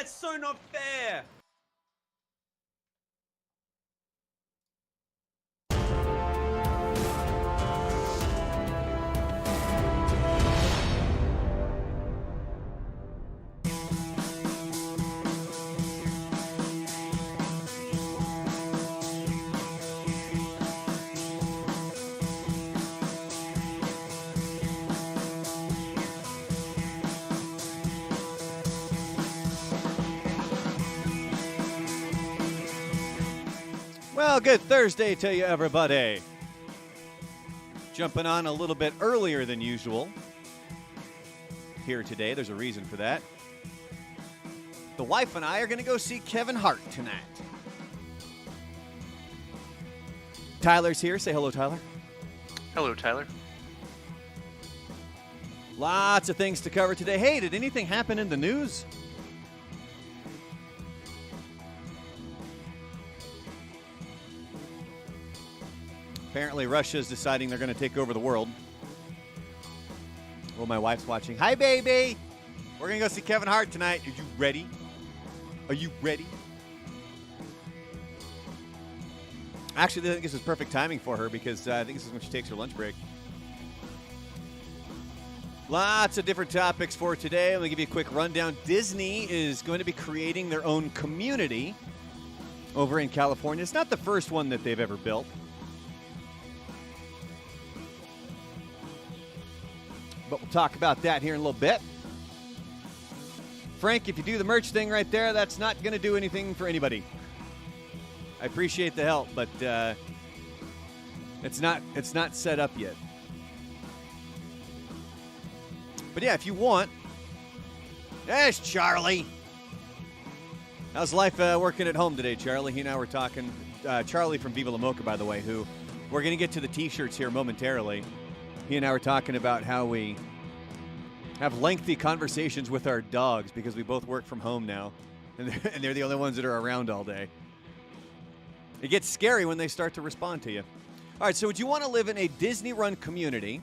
that's so not fair. Well, good Thursday to you, everybody. Jumping on a little bit earlier than usual here today. There's a reason for that. The wife and I are going to go see Kevin Hart tonight. Tyler's here. Say hello, Tyler. Hello, Tyler. Lots of things to cover today. Hey, did anything happen in the news? Apparently, Russia's deciding they're going to take over the world. Well, my wife's watching. Hi, baby. We're going to go see Kevin Hart tonight. Are you ready? Are you ready? Actually, I think this is perfect timing for her because I think this is when she takes her lunch break. Lots of different topics for today. Let me give you a quick rundown. Disney is going to be creating their own community over in California. It's not the first one that they've ever built. But we'll talk about that here in a little bit. Frank, if you do the merch thing right there, that's not going to do anything for anybody. I appreciate the help, but it's not set up yet. But yeah, if you want, there's Charlie. How's life working at home today, Charlie? He and I were talking. Charlie from Viva La Mocha, by the way, who we're going to get to the T-shirts here momentarily. He and I were talking about how we have lengthy conversations with our dogs because we both work from home now, and they're the only ones that are around all day. It gets scary when they start to respond to you. All right, so would you want to live in a Disney-run community?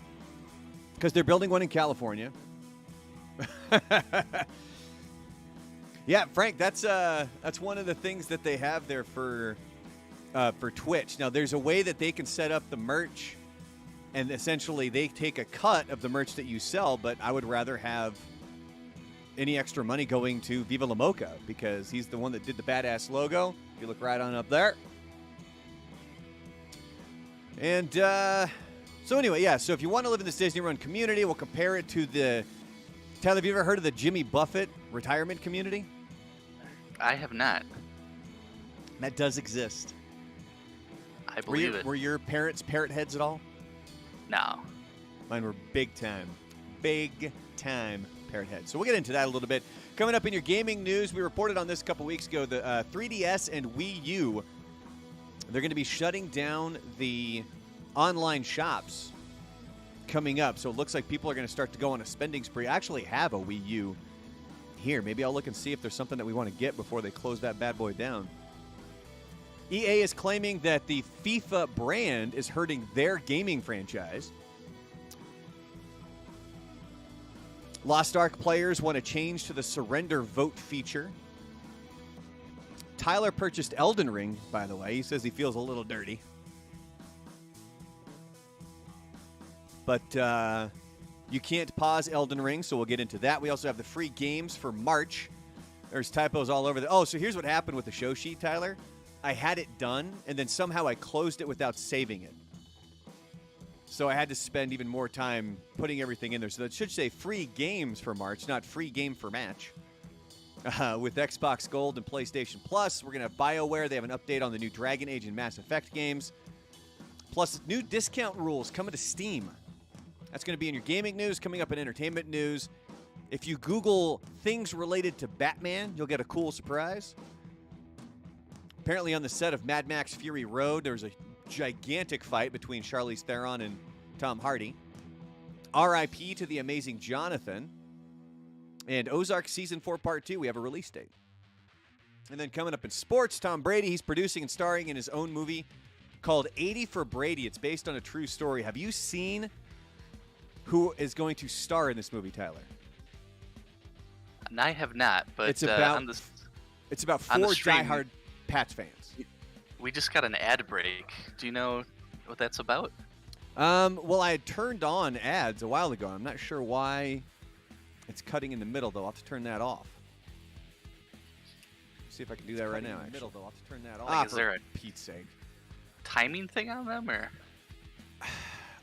Because they're building one in California. Yeah, Frank, that's one of the things that they have there for Twitch. Now, there's a way that they can set up the merch. And essentially, they take a cut of the merch that you sell, but I would rather have any extra money going to Viva La Mocha because he's the one that did the badass logo. If you look right on up there. And so anyway, yeah, so if you want to live in this Disney-run community, we'll compare it to the... Tyler, have you ever heard of the Jimmy Buffett retirement community? I have not. That does exist. I believe it. Were your parents parrot heads at all? No. Mine were big time parrot heads. So we'll get into that a little bit. Coming up in your gaming news, we reported on this a couple weeks ago, the 3DS and Wii U, they're going to be shutting down the online shops coming up. So it looks like people are going to start to go on a spending spree. I actually have a Wii U here. Maybe I'll look and see if there's something that we want to get before they close that bad boy down. EA is claiming that the FIFA brand is hurting their gaming franchise. Lost Ark players want to change to the surrender vote feature. Tyler purchased Elden Ring, by the way. He says he feels a little dirty. But you can't pause Elden Ring, so we'll get into that. We also have the free games for March. There's typos all over there. Oh, so here's what happened with the show sheet, Tyler. I had it done, and then somehow I closed it without saving it. So I had to spend even more time putting everything in there. So that should say free games for March, not free game for match. With Xbox Gold and PlayStation Plus, we're going to have BioWare. They have an update on the new Dragon Age and Mass Effect games. Plus, new discount rules coming to Steam. That's going to be in your gaming news, coming up in entertainment news. If you Google things related to Batman, you'll get a cool surprise. Apparently on the set of Mad Max Fury Road, there was a gigantic fight between Charlize Theron and Tom Hardy. R.I.P. to the amazing Jonathan. And Ozark Season 4 Part 2, we have a release date. And then coming up in sports, Tom Brady, he's producing and starring in his own movie called 80 for Brady. It's based on a true story. Have you seen who is going to star in this movie, Tyler? And I have not, but It's about on this, it's about on the 4 stream- diehard Pats fans. we just got an ad break. Do you know what that's about? Well, I had turned on ads a while ago. I'm not sure why it's cutting in the middle, though. I'll have to turn that off. See if I can do that right now. Middle, though. I'll have to turn that off. Like, is there a Pete's sake. timing thing on them, or?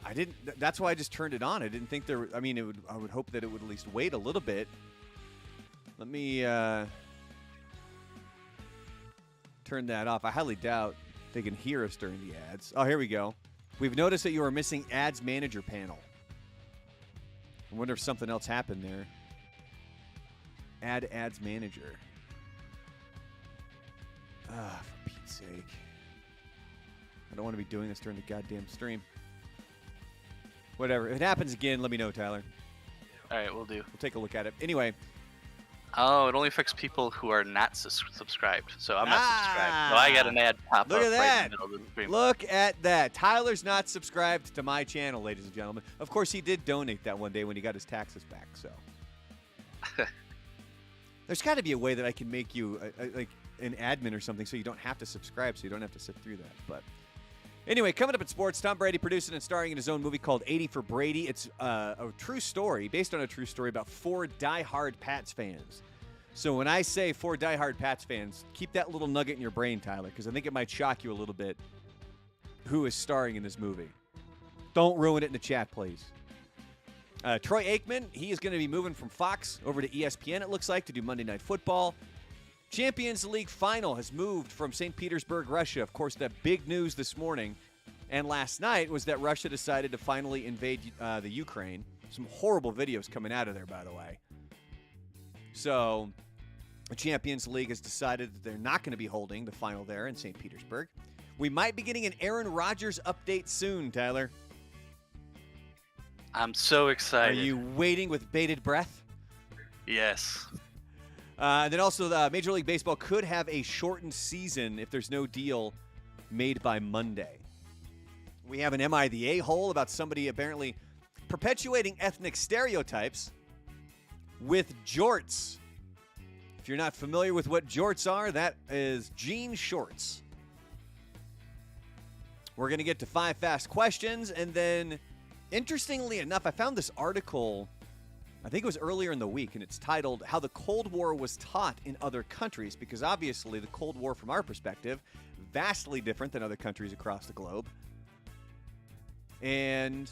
I didn't. That's why I just turned it on. I didn't think there. I mean, it would. I would hope that it would at least wait a little bit. Let me turn that off. I highly doubt they can hear us during the ads. Oh, here we go. We've noticed that you are missing Ads Manager panel. I wonder if something else happened there. Add Ads Manager. Ah, for Pete's sake. I don't want to be doing this during the goddamn stream. Whatever. If it happens again, let me know, Tyler. All right, we'll do. We'll take a look at it. Anyway. Oh, it only affects people who are not subscribed. So I'm not subscribed. So I got an ad pop Look up at right that. in the middle of the stream. Look at that. Tyler's not subscribed to my channel, ladies and gentlemen. Of course, he did donate that one day when he got his taxes back. So there's got to be a way that I can make you like an admin or something so you don't have to subscribe, so you don't have to sit through that. But anyway, coming up in sports, Tom Brady producing and starring in his own movie called 80 for Brady. It's a true story, based on a true story about 4 diehard Pats fans. So when I say 4 diehard Pats fans, keep that little nugget in your brain, Tyler, because I think it might shock you a little bit who is starring in this movie. Don't ruin it in the chat, please. Troy Aikman, he is going to be moving from Fox over to ESPN, it looks like, to do Monday Night Football. Champions League final has moved from St. Petersburg, Russia. Of course, that big news this morning and last night was that Russia decided to finally invade the Ukraine. Some horrible videos coming out of there, by the way. So the Champions League has decided that they're not going to be holding the final there in St. Petersburg. We might be getting an Aaron Rodgers update soon, Tyler. I'm so excited. Are you waiting with bated breath? Yes. And then also, the Major League Baseball could have a shortened season if there's no deal made by Monday. We have an Am I the A-hole about somebody apparently perpetuating ethnic stereotypes with jorts. If you're not familiar with what jorts are, that is jean shorts. We're going to get to 5 fast questions, and then, interestingly enough, I found this article, I think it was earlier in the week, and it's titled, How the Cold War Was Taught in Other Countries, because obviously the Cold War, from our perspective, vastly different than other countries across the globe. And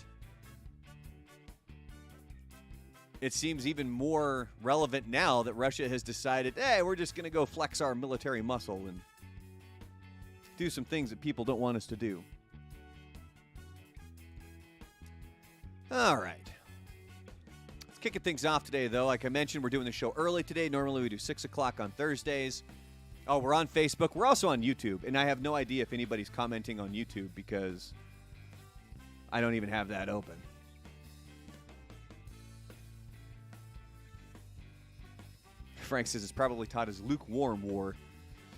it seems even more relevant now that Russia has decided, hey, we're just going to go flex our military muscle and do some things that people don't want us to do. All right. Let's kick things off today, though. Like I mentioned, we're doing the show early today. Normally we do 6 o'clock on Thursdays. Oh, we're on Facebook. We're also on YouTube. And I have no idea if anybody's commenting on YouTube because I don't even have that open. Frank says it's probably taught as lukewarm war.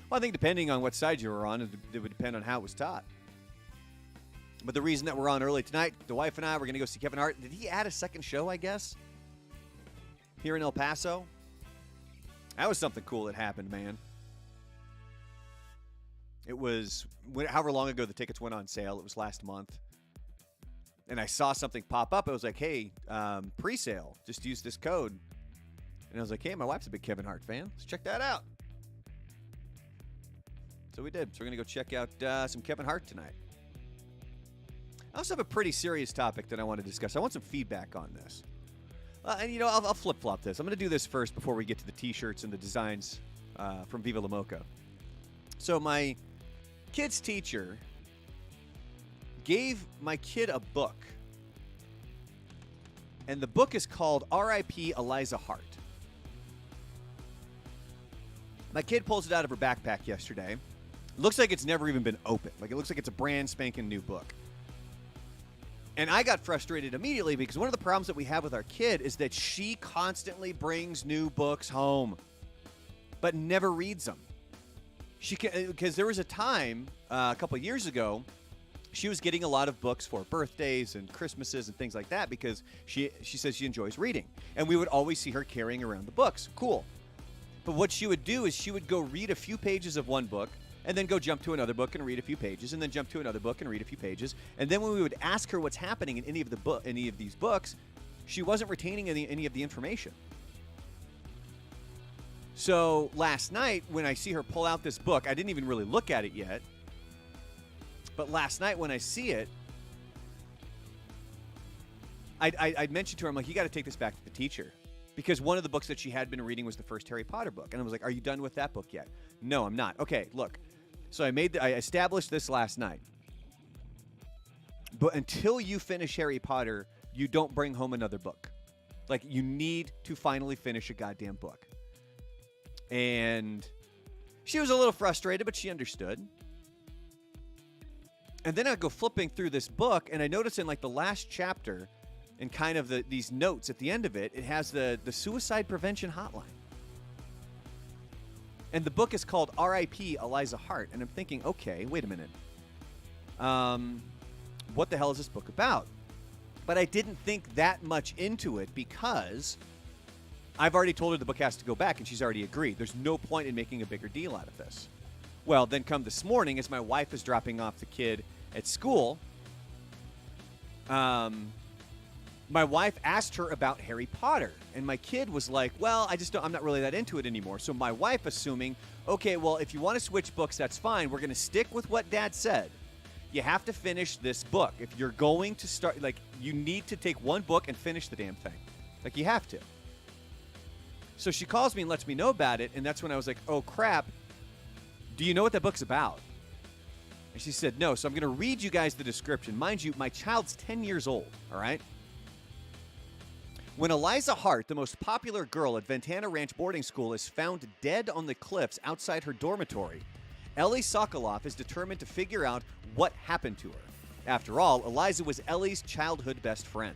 Well, I think depending on what side you were on, it would depend on how it was taught. But the reason that we're on early tonight, the wife and I, we're going to go see Kevin Hart. Did he add a second show, I guess? Here in El Paso? That was something cool that happened, man. It was, however long ago the tickets went on sale. It was last month. And I saw something pop up. It was like, hey, pre-sale. Just use this code. And I was like, hey, my wife's a big Kevin Hart fan. Let's check that out. So we did. So we're going to go check out some Kevin Hart tonight. I also have a pretty serious topic that I want to discuss. I want some feedback on this. And, you know, I'll flip-flop this. I'm going to do this first before we get to the T-shirts and the designs from Viva La Mocha. So my kid's teacher gave my kid a book. And the book is called R.I.P. Eliza Hart. My kid pulls it out of her backpack yesterday. It looks like it's never even been opened. Like, it looks like it's a brand spanking new book. And I got frustrated immediately because one of the problems that we have with our kid is that she constantly brings new books home, but never reads them. Because there was a time a couple of years ago, she was getting a lot of books for birthdays and Christmases and things like that because she says she enjoys reading. And we would always see her carrying around the books. Cool. But what she would do is she would go read a few pages of one book and then go jump to another book and read a few pages and then jump to another book and read a few pages. And then when we would ask her what's happening in any of these books, she wasn't retaining any of the information. So last night when I see her pull out this book, I didn't even really look at it yet. But last night when I see it, I mentioned to her, I'm like, you got to take this back to the teacher. Because one of the books that she had been reading was the first Harry Potter book. And I was like, are you done with that book yet? No, I'm not. Okay, look. So I established this last night. But until you finish Harry Potter, you don't bring home another book. Like, you need to finally finish a goddamn book. And she was a little frustrated, but she understood. And then I go flipping through this book, and I notice in like the last chapter, and kind of these notes at the end of it, it has the suicide prevention hotline. And the book is called R.I.P. Eliza Hart. And I'm thinking, okay, wait a minute. What the hell is this book about? But I didn't think that much into it because I've already told her the book has to go back, and she's already agreed. There's no point in making a bigger deal out of this. Well, then come this morning, as my wife is dropping off the kid at school, my wife asked her about Harry Potter, and my kid was like, well, I'm not really that into it anymore. So my wife assuming, okay, well, if you want to switch books, that's fine. We're going to stick with what Dad said. You have to finish this book. If you're going to start, like, you need to take one book and finish the damn thing. Like, you have to. So she calls me and lets me know about it, and that's when I was like, oh, crap. Do you know what that book's about? And she said, no. So I'm going to read you guys the description. Mind you, my child's 10 years old, all right? When Eliza Hart, the most popular girl at Ventana Ranch boarding school, is found dead on the cliffs outside her dormitory, Ellie Sokoloff is determined to figure out what happened to her. After all, Eliza was Ellie's childhood best friend.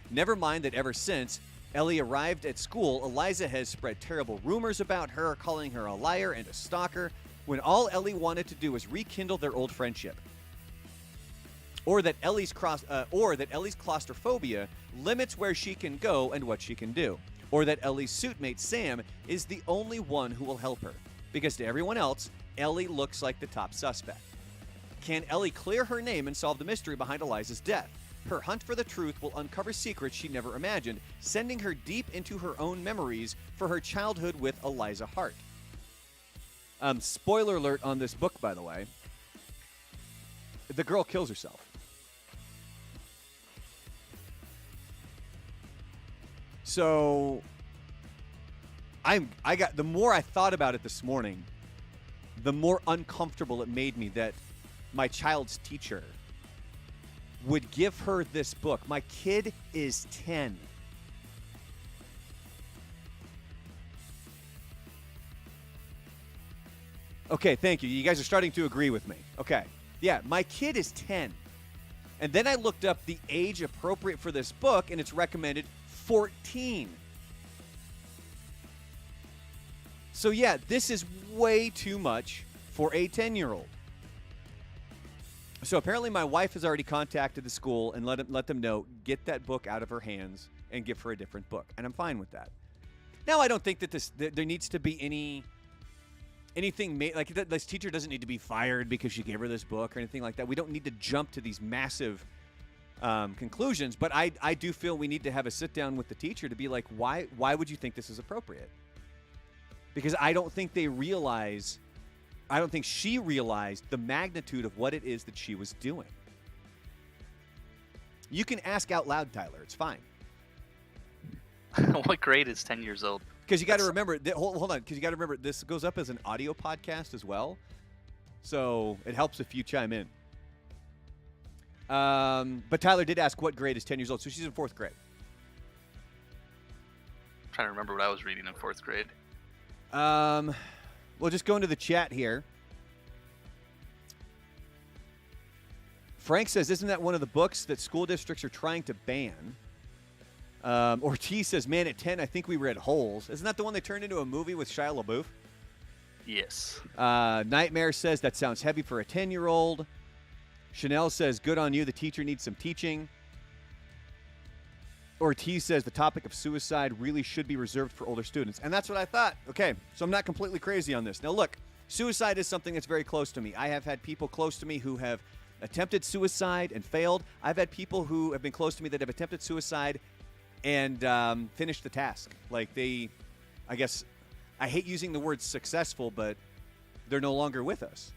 Never mind that ever since Ellie arrived at school, Eliza has spread terrible rumors about her, calling her a liar and a stalker, when all Ellie wanted to do was rekindle their old friendship. Or that Ellie's claustrophobia limits where she can go and what she can do. Or that Ellie's suitmate, Sam, is the only one who will help her. Because to everyone else, Ellie looks like the top suspect. Can Ellie clear her name and solve the mystery behind Eliza's death? Her hunt for the truth will uncover secrets she never imagined, sending her deep into her own memories for her childhood with Eliza Hart. Spoiler alert on this book, by the way. The girl kills herself. So the more I thought about it this morning, the more uncomfortable it made me that my child's teacher would give her this book. My kid is 10. Okay, thank you. You guys are starting to agree with me. Okay. Yeah, my kid is 10. And then I looked up the age appropriate for this book, and it's recommended 14. So yeah, this is way too much for a 10-year-old. So apparently my wife has already contacted the school and let them know, get that book out of her hands and give her a different book. And I'm fine with that. Now, I don't think that there needs to be anything made, like this teacher doesn't need to be fired because she gave her this book or anything like that. We don't need to jump to these massive conclusions, but I do feel we need to have a sit down with the teacher to be like, why would you think this is appropriate? Because I don't think she realized the magnitude of what it is that she was doing. You can ask out loud, Tyler. It's fine. What grade is 10 years old? Because you got to remember, hold on, because you got to remember, this goes up as an audio podcast as well. So it helps if you chime in. But Tyler did ask what grade is 10 years old. So she's in 4th grade. I'm trying to remember what I was reading in 4th grade. We'll just go into the chat here. Frank says, isn't that one of the books that school districts are trying to ban? Ortiz says, man, at 10, I think we read Holes. Isn't that the one they turned into a movie with Shia LaBeouf? Yes. Nightmare says, that sounds heavy for a 10-year-old. Chanel says, good on you. The teacher needs some teaching. Ortiz says the topic of suicide really should be reserved for older students. And that's what I thought. Okay, so I'm not completely crazy on this. Now, look, suicide is something that's very close to me. I have had people close to me who have attempted suicide and failed. I've had people who have been close to me that have attempted suicide and finished the task. Like I guess, I hate using the word successful, but they're no longer with us.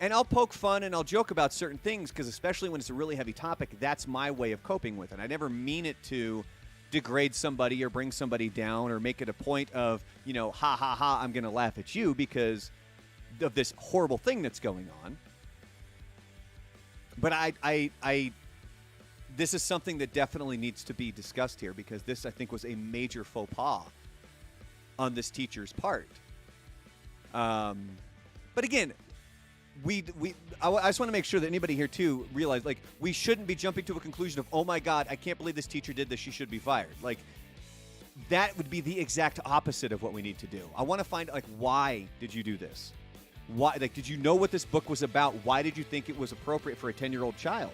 And I'll poke fun and I'll joke about certain things because especially when it's a really heavy topic, that's my way of coping with it. I never mean it to degrade somebody or bring somebody down or make it a point of, ha, ha, ha, I'm going to laugh at you because of this horrible thing that's going on. But this is something that definitely needs to be discussed here because this, I think, was a major faux pas on this teacher's part. But again, I just want to make sure that anybody here, too, realize, like, we shouldn't be jumping to a conclusion of, oh, my God, I can't believe this teacher did this. She should be fired. Like, that would be the exact opposite of what we need to do. I want to find, like, why did you do this? Why? Like, did you know what this book was about? Why did you think it was appropriate for a 10-year-old child?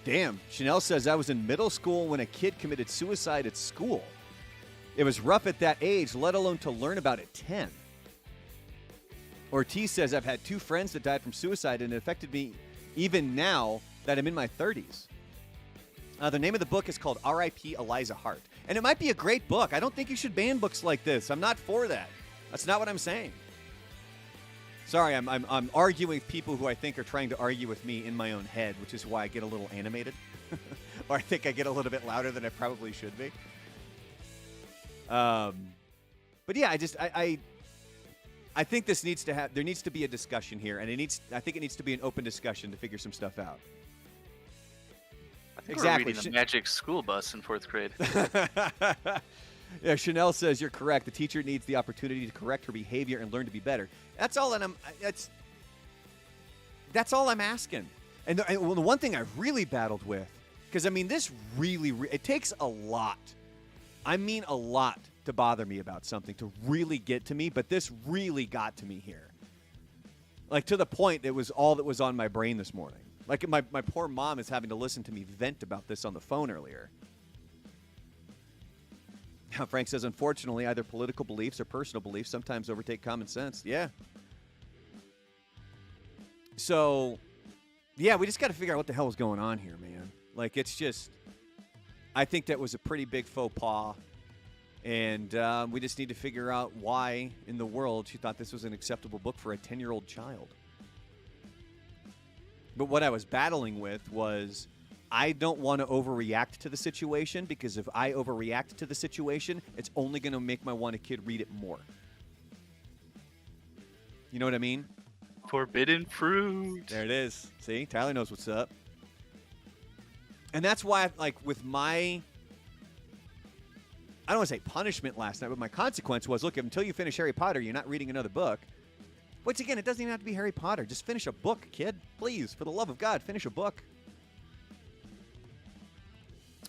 Damn. Chanel says, I was in middle school when a kid committed suicide at school. It was rough at that age, let alone to learn about it at 10. Ortiz says, I've had 2 friends that died from suicide, and it affected me even now that I'm in my 30s. The name of the book is called R.I.P. Eliza Hart. And it might be a great book. I don't think you should ban books like this. I'm not for that. That's not what I'm saying. Sorry, I'm arguing with people who I think are trying to argue with me in my own head, which is why I get a little animated. Or I think I get a little bit louder than I probably should be. But yeah, I think this needs to there needs to be a discussion here, and I think it needs to be an open discussion to figure some stuff out. I think Exactly. we're reading the Magic School Bus in 4th grade. Yeah, Chanel says you're correct. The teacher needs the opportunity to correct her behavior and learn to be better. That's all that's all I'm asking. And the one thing I really battled with, because I mean, this really it takes a lot. I mean, a lot to bother me about something, to really get to me, but this really got to me here. Like, to the point it was all that was on my brain this morning. Like, my poor mom is having to listen to me vent about this on the phone earlier. Frank says, unfortunately, either political beliefs or personal beliefs sometimes overtake common sense. Yeah. So, yeah, we just got to figure out what the hell is going on here, man. Like, it's just, I think that was a pretty big faux pas. And we just need to figure out why in the world she thought this was an acceptable book for a 10-year-old child. But what I was battling with was I don't want to overreact to the situation, because if I overreact to the situation, it's only going to make my kid read it more. You know what I mean? Forbidden fruit. There it is. See? Tyler knows what's up. And that's why, like, with my... I don't want to say punishment last night, but my consequence was, look, until you finish Harry Potter, you're not reading another book. Which, again, it doesn't even have to be Harry Potter. Just finish a book, kid. Please, for the love of God, finish a book.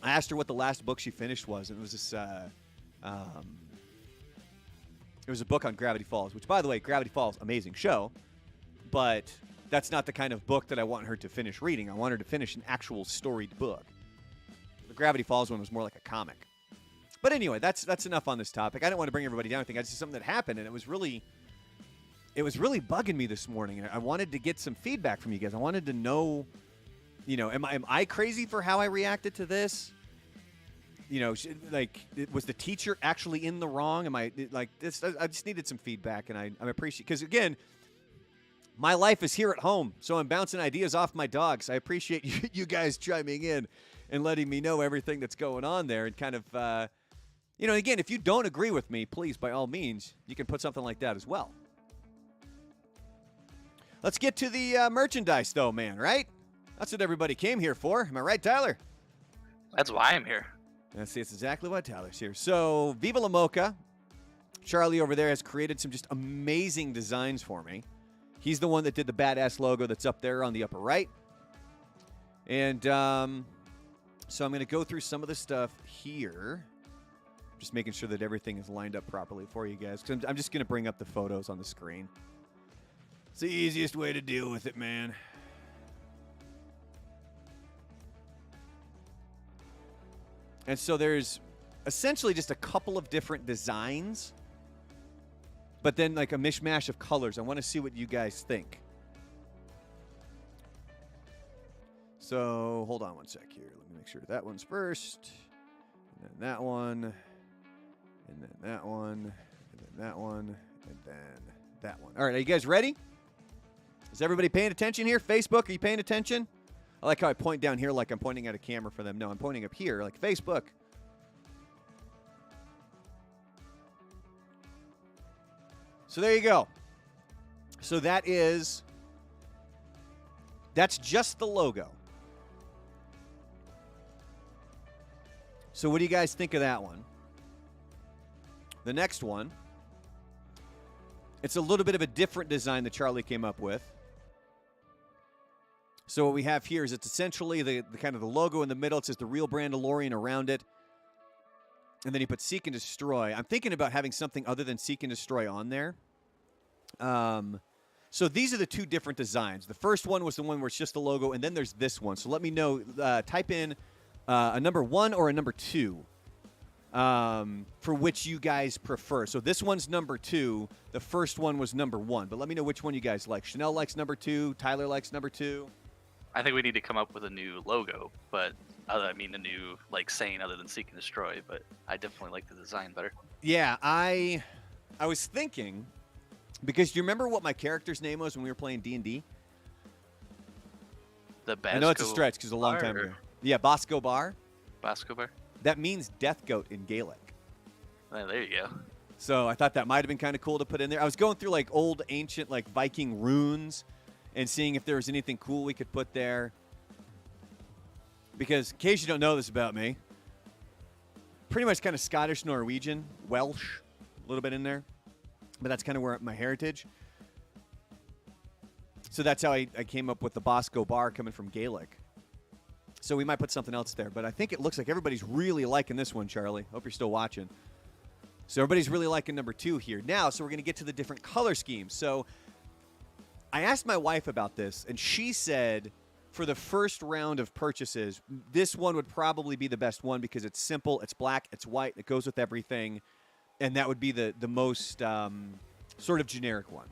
I asked her what the last book she finished was, and it was this, it was a book on Gravity Falls, which, by the way, Gravity Falls, amazing show, but that's not the kind of book that I want her to finish reading. I want her to finish an actual storied book. The Gravity Falls one was more like a comic. But anyway, that's enough on this topic. I didn't want to bring everybody down. I think it's just something that happened, and it was really bugging me this morning. I wanted to get some feedback from you guys. I wanted to know, am I crazy for how I reacted to this? Was the teacher actually in the wrong? Am I like this? I just needed some feedback, and I'm appreciative, because again, my life is here at home, so I'm bouncing ideas off my dogs. I appreciate you guys chiming in and letting me know everything that's going on there, and kind of. Again, if you don't agree with me, please, by all means, you can put something like that as well. Let's get to the merchandise, though, man, right? That's what everybody came here for. Am I right, Tyler? That's why I'm here. That's exactly why Tyler's here. So, Viva La Mocha. Charlie over there has created some just amazing designs for me. He's the one that did the badass logo that's up there on the upper right. And so I'm going to go through some of the stuff here. Just making sure that everything is lined up properly for you guys. Because I'm just going to bring up the photos on the screen. It's the easiest way to deal with it, man. And so there's essentially just a couple of different designs, but then like a mishmash of colors. I want to see what you guys think. So hold on one sec here. Let me make sure that one's first, and then that one, and then that one, and then that one, and then that one. All right, are you guys ready? Is everybody paying attention here? Facebook, are you paying attention? I like how I point down here like I'm pointing at a camera for them. No, I'm pointing up here like Facebook. So there you go. So that's just the logo. So what do you guys think of that one? The next one, it's a little bit of a different design that Charlie came up with. So what we have here is it's essentially the kind of the logo in the middle. It says the real Brandalorian around it. And then you put Seek and Destroy. I'm thinking about having something other than Seek and Destroy on there. So these are the two different designs. The first one was the one where it's just the logo, and then there's this one. So let me know. Type in a number 1 or a number 2 for which you guys prefer. So this one's number 2. The first one was number 1. But let me know which one you guys like. Chanel likes number 2. Tyler likes number 2. I think we need to come up with a new logo, but I mean a new saying other than Seek and Destroy. But I definitely like the design better. Yeah, I was thinking, because do you remember what my character's name was when we were playing D&D? The Basco. I know it's a stretch because it's a long time ago. Yeah, Bosco Bar. Bosco Bar. That means death goat in Gaelic. Oh, there you go. So I thought that might have been kind of cool to put in there. I was going through old ancient Viking runes and seeing if there was anything cool we could put there. Because in case you don't know this about me, pretty much kind of Scottish, Norwegian, Welsh, a little bit in there. But that's kind of where my heritage. So that's how I came up with the Bosco Bar coming from Gaelic. So we might put something else there. But I think it looks like everybody's really liking this one, Charlie. Hope you're still watching. So everybody's really liking number 2 here. Now, so we're going to get to the different color schemes. So I asked my wife about this, and she said for the first round of purchases, this one would probably be the best one because it's simple, it's black, it's white, it goes with everything, and that would be the most sort of generic one.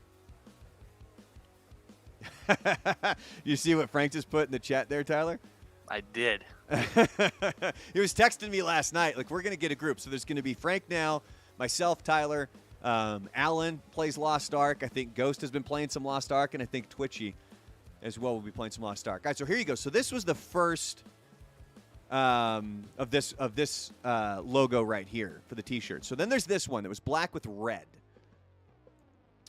You see what Frank just put in the chat there, Tyler? I did. He was texting me last night, we're going to get a group. So there's going to be Frank now, myself, Tyler, Alan plays Lost Ark. I think Ghost has been playing some Lost Ark, and I think Twitchy as well will be playing some Lost Ark. All right, so here you go. So this was the first of this logo right here for the T-shirt. So then there's this one that was black with red.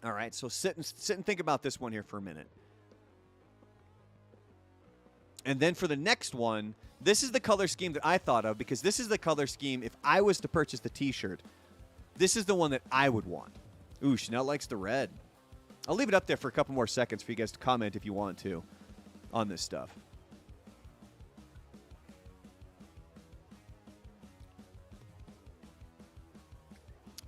All right, so sit and think about this one here for a minute. And then for the next one, this is the color scheme that I thought of because this is the color scheme if I was to purchase the T-shirt. This is the one that I would want. Ooh, Chanel likes the red. I'll leave it up there for a couple more seconds for you guys to comment if you want to on this stuff.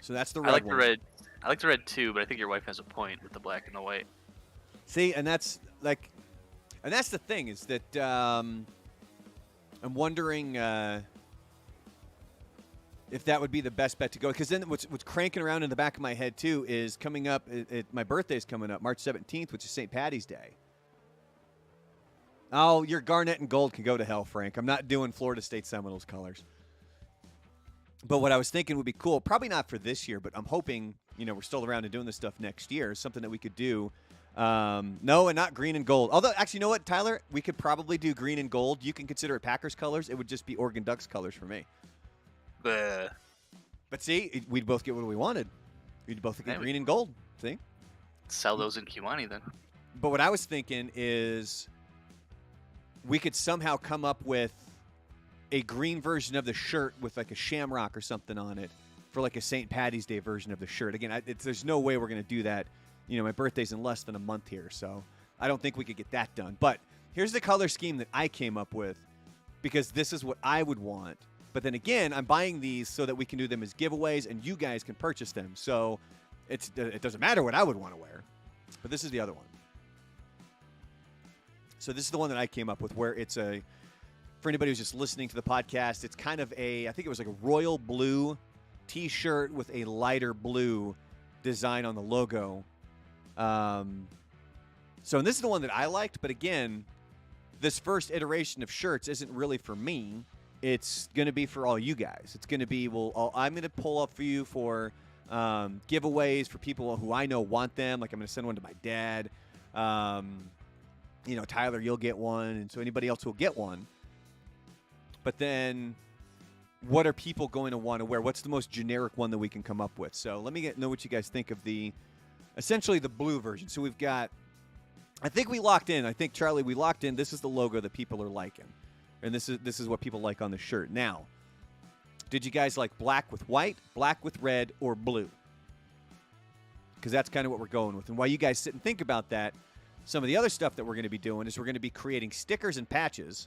So that's the red one. I like the red. I like the red too, but I think your wife has a point with the black and the white. See, and that's the thing is that I'm wondering if that would be the best bet to go. Because then what's cranking around in the back of my head, too, is coming up. My birthday's coming up, March 17th, which is St. Paddy's Day. Oh, your garnet and gold can go to hell, Frank. I'm not doing Florida State Seminoles colors. But what I was thinking would be cool, probably not for this year, but I'm hoping, we're still around and doing this stuff next year, something that we could do. No, and not green and gold. Although, actually, you know what, Tyler? We could probably do green and gold. You can consider it Packers colors. It would just be Oregon Ducks colors for me. Bleh. But see, we'd both get what we wanted. We'd both get green and gold. See? Sell those in Kiwani then. But what I was thinking is we could somehow come up with a green version of the shirt with a shamrock or something on it for a St. Paddy's Day version of the shirt. Again, there's no way we're going to do that. My birthday's in less than a month here, so I don't think we could get that done. But here's the color scheme that I came up with because this is what I would want. But then again, I'm buying these so that we can do them as giveaways and you guys can purchase them. So it doesn't matter what I would want to wear. But this is the other one. So this is the one that I came up with, where it's for anybody who's just listening to the podcast, it's kind of I think it was like a royal blue T-shirt with a lighter blue design on the logo. So and this is the one that I liked, but again, this first iteration of shirts isn't really for me. It's going to be for all you guys. It's going to be, I'm going to pull up for you for giveaways for people who I know want them. Like I'm going to send one to my dad. Tyler, you'll get one, and so anybody else will get one. But then, what are people going to want to wear? What's the most generic one that we can come up with? So let me know what you guys think of essentially the blue version. So we've got, I think we locked in. I think, Charlie, we locked in. This is the logo that people are liking. And this is what people like on the shirt. Now, did you guys like black with white, black with red, or blue? Because that's kind of what we're going with. And while you guys sit and think about that, some of the other stuff that we're going to be doing is we're going to be creating stickers and patches.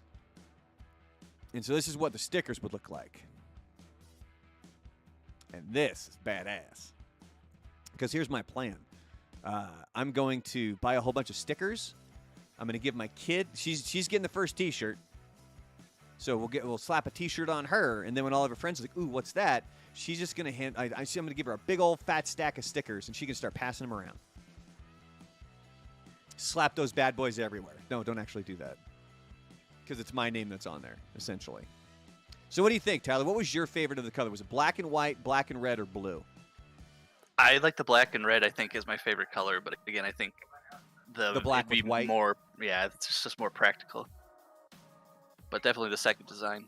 And so this is what the stickers would look like. And this is badass. Because here's my plan. I'm going to buy a whole bunch of stickers. I'm going to give my kid, she's getting the first T-shirt. So we'll slap a T-shirt on her, and then when all of her friends are like, "Ooh, what's that?" She's just gonna I'm gonna give her a big old fat stack of stickers, and she can start passing them around. Slap those bad boys everywhere. No, don't actually do that, because it's my name that's on there, essentially. So what do you think, Tyler? What was your favorite of the color? Was it black and white, black and red, or blue? I like the black and red. I think is my favorite color, but again, I think the black with white. More, yeah, it's just more practical. But definitely the second design.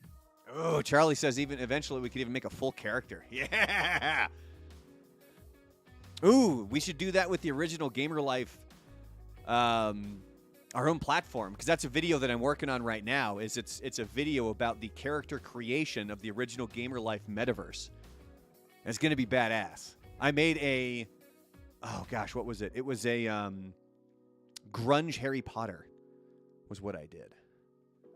Oh, Charlie says even eventually we could even make a full character. Yeah. Ooh, we should do that with the original Gamer Life, our own platform, because that's a video that I'm working on right now. It's a video about the character creation of the original Gamer Life metaverse. And it's going to be badass. I made what was it? It was a grunge Harry Potter was what I did.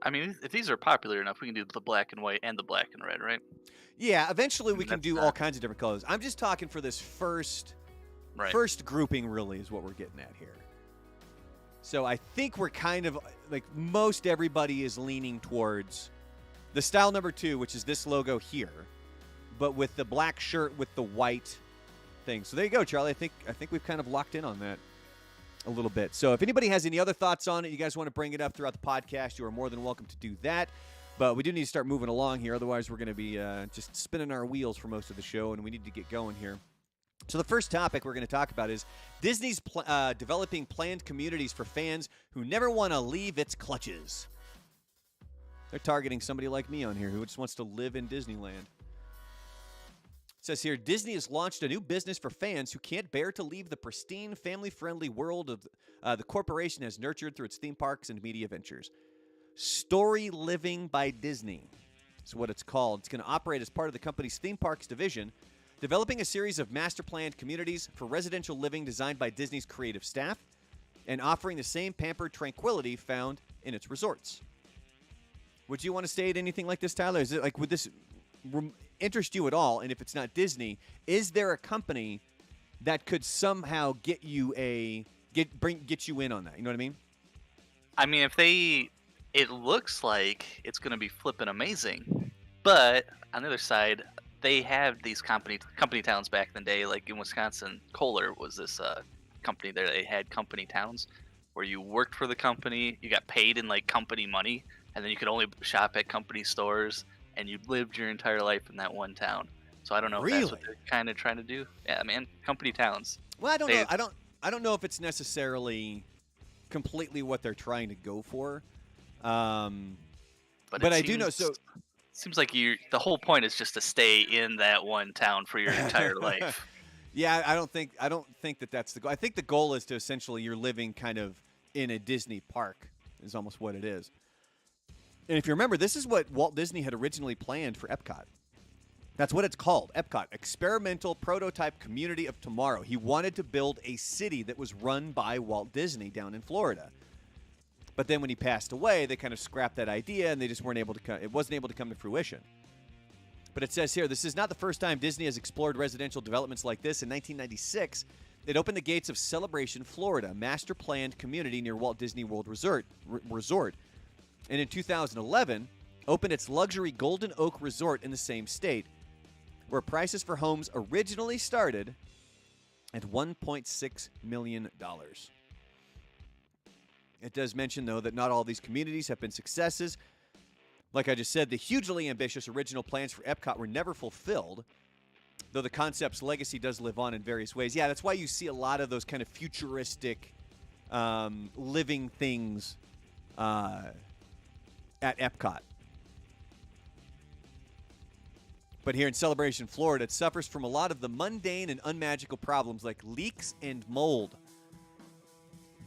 I mean, if these are popular enough, we can do the black and white and the black and red, right? Yeah, eventually we can do all kinds of different colors. I'm just talking for this first grouping, really, is what we're getting at here. So I think we're kind of, like, most everybody is leaning towards the style number 2, which is this logo here, but with the black shirt with the white thing. So there you go, Charlie. I think we've kind of locked in on that a little bit. So if anybody has any other thoughts on it, you guys want to bring it up throughout the podcast, you are more than welcome to do that. But we do need to start moving along here. Otherwise, we're going to be just spinning our wheels for most of the show, and we need to get going here. So the first topic we're going to talk about is Disney's developing planned communities for fans who never want to leave its clutches. They're targeting somebody like me on here who just wants to live in Disneyland. It says here, Disney has launched a new business for fans who can't bear to leave the pristine, family-friendly world of the corporation has nurtured through its theme parks and media ventures. Story Living by Disney is what it's called. It's going to operate as part of the company's theme parks division, developing a series of master-planned communities for residential living designed by Disney's creative staff and offering the same pampered tranquility found in its resorts. Would you want to state anything like this, Tyler? Is it like, would this interest you at all? And if it's not Disney, is there a company that could somehow get you get you in on that? You know what I mean? I mean, it looks like it's going to be flipping amazing, but on the other side, they have these company towns back in the day, like in Wisconsin. Kohler was this company there. They had company towns where you worked for the company, you got paid in like company money, and then you could only shop at company stores. And you lived your entire life in that one town. So I don't know if that's what they're kind of trying to do. Yeah, man, company towns. Well, I don't know. I don't know if it's necessarily completely what they're trying to go for. But I do know. So seems like the whole point is just to stay in that one town for your entire life. Yeah, I don't think that that's the goal. I think the goal is to essentially you're living kind of in a Disney park is almost what it is. And if you remember, this is what Walt Disney had originally planned for Epcot. That's what it's called, Epcot, Experimental Prototype Community of Tomorrow. He wanted to build a city that was run by Walt Disney down in Florida. But then when he passed away, they kind of scrapped that idea, and they just weren't able to. It wasn't able to come to fruition. But it says here, this is not the first time Disney has explored residential developments like this. In 1996, It opened the gates of Celebration, Florida, a master-planned community near Walt Disney World Resort. And in 2011, opened its luxury Golden Oak Resort in the same state, where prices for homes originally started at $1.6 million. It does mention, though, that not all these communities have been successes. Like I just said, the hugely ambitious original plans for Epcot were never fulfilled, though the concept's legacy does live on in various ways. Yeah, that's why you see a lot of those kind of futuristic living things at Epcot. But here in Celebration, Florida, it suffers from a lot of the mundane and unmagical problems like leaks and mold.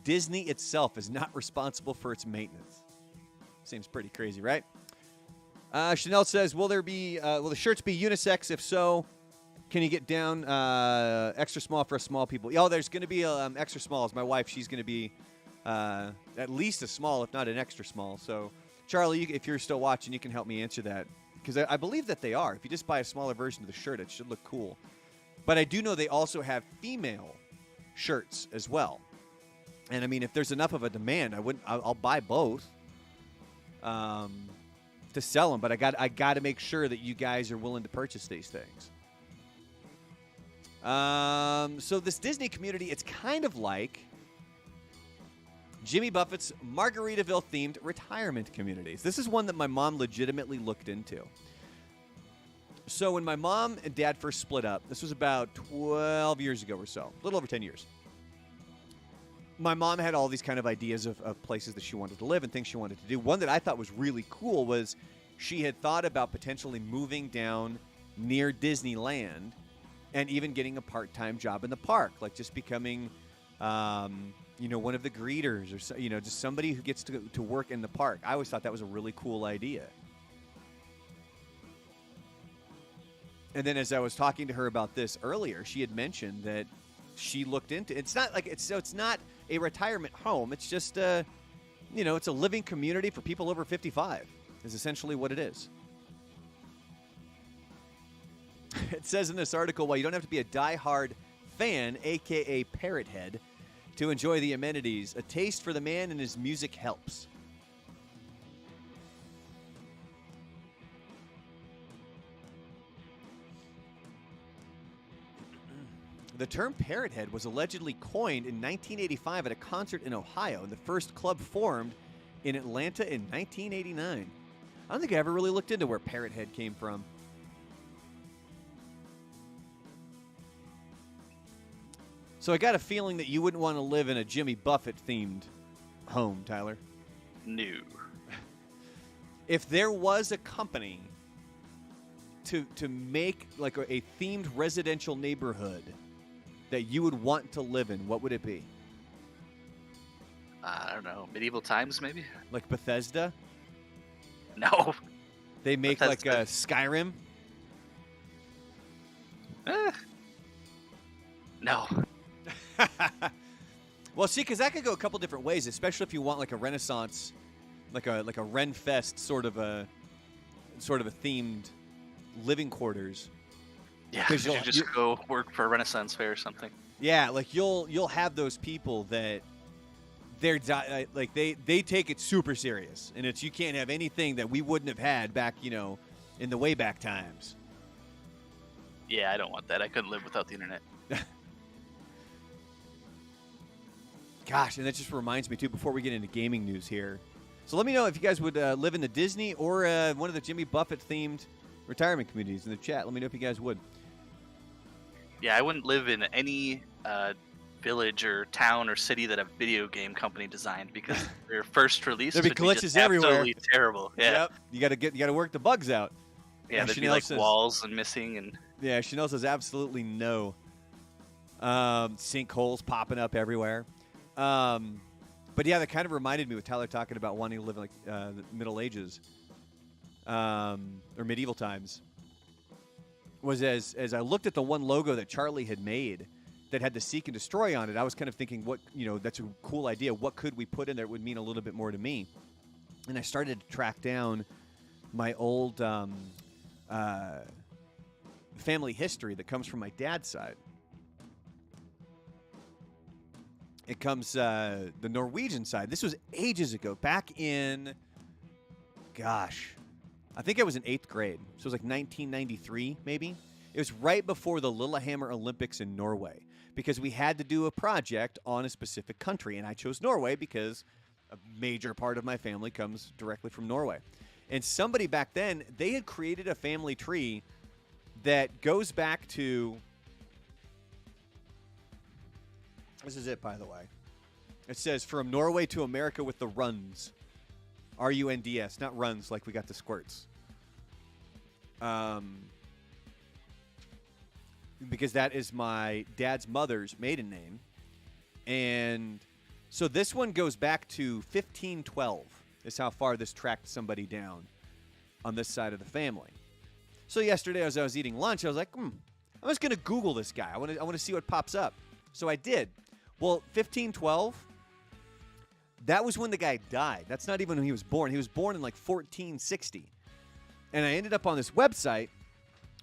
Disney itself is not responsible for its maintenance. Seems pretty crazy, right? Chanel says, will the shirts be unisex? If so, can you get down extra small for us small people? Oh, there's going to be extra smalls. My wife, she's going to be at least a small, if not an extra small. So, Charlie, if you're still watching, you can help me answer that. Because I believe that they are. If you just buy a smaller version of the shirt, it should look cool. But I do know they also have female shirts as well. And I mean, if there's enough of a demand, I'll buy both to sell them. But I got to make sure that you guys are willing to purchase these things. So this Disney community, it's kind of like Jimmy Buffett's Margaritaville-themed retirement communities. This is one that my mom legitimately looked into. So when my mom and dad first split up, this was about 12 years ago or so, a little over 10 years. My mom had all these kind of ideas of places that she wanted to live and things she wanted to do. One that I thought was really cool was she had thought about potentially moving down near Disneyland and even getting a part-time job in the park, like just becoming one of the greeters or, just somebody who gets to work in the park. I always thought that was a really cool idea. And then as I was talking to her about this earlier, she had mentioned that she looked into it's not like it's not a retirement home. It's just it's a living community for people over 55 is essentially what it is. It says in this article, while you don't have to be a diehard fan, a.k.a. parrot head, to enjoy the amenities, a taste for the man and his music helps. The term parrot head was allegedly coined in 1985 at a concert in Ohio, and the first club formed in Atlanta in 1989. I don't think I ever really looked into where parrot head came from. So I got a feeling that you wouldn't want to live in a Jimmy Buffett-themed home, Tyler. No. If there was a company to make like a themed residential neighborhood that you would want to live in, what would it be? I don't know. Medieval times, maybe? Like Bethesda? No. They make Bethesda. like a Skyrim? No. Well, see, because that could go a couple different ways, especially if you want like a Renaissance, like a Renfest sort of a themed living quarters. Yeah, you just go work for a Renaissance fair or something. Yeah, like you'll have those people that they take it super serious, and you can't have anything that we wouldn't have had back in the way back times. Yeah, I don't want that. I couldn't live without the internet. Gosh, and that just reminds me, too, before we get into gaming news here. So let me know if you guys would live in the Disney or one of the Jimmy Buffett-themed retirement communities in the chat. Let me know if you guys would. Yeah, I wouldn't live in any village or town or city that a video game company designed because their first release there'd be glitches just everywhere. Absolutely terrible. Yeah. Yep. You got to work the bugs out. Yeah, there'd be like walls and missing and. Yeah, Chanel says absolutely no. Sinkholes popping up everywhere. But yeah, that kind of reminded me with Tyler talking about wanting to live in like the Middle Ages or medieval times. Was as I looked at the one logo that Charlie had made that had the Seek and Destroy on it, I was kind of thinking, that's a cool idea. What could we put in there that would mean a little bit more to me? And I started to track down my old family history that comes from my dad's side. it comes the Norwegian side. This was ages ago, back in, gosh, I think I was in 8th grade. So it was like 1993, maybe. It was right before the Lillehammer Olympics in Norway because we had to do a project on a specific country. And I chose Norway because a major part of my family comes directly from Norway. And somebody back then, they had created a family tree that goes back to, this is it, by the way. It says, from Norway to America with the Runds. R-U-N-D-S, not runs like we got the squirts. Because that is my dad's mother's maiden name. And so this one goes back to 1512 is how far this tracked somebody down on this side of the family. So yesterday as I was eating lunch, I was like, I'm just going to Google this guy. I want to see what pops up. So I did. Well, 1512, that was when the guy died. That's not even when he was born. He was born in like 1460. And I ended up on this website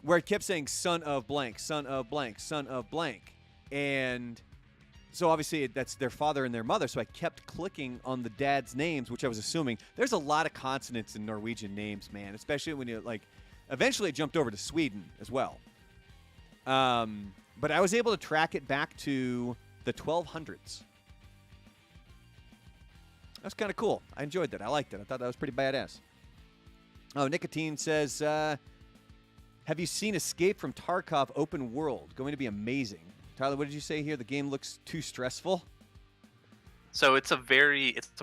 where it kept saying son of blank, son of blank, son of blank. And so obviously that's their father and their mother. So I kept clicking on the dad's names, which I was assuming. There's a lot of consonants in Norwegian names, man, especially when you like, eventually it jumped over to Sweden as well. But I was able to track it back to the 1200s. That's kind of cool. I enjoyed that. I liked it. I thought that was pretty badass. Oh, Nicotine says, have you seen Escape from Tarkov open world? Going to be amazing. Tyler, what did you say here? The game looks too stressful? So it's a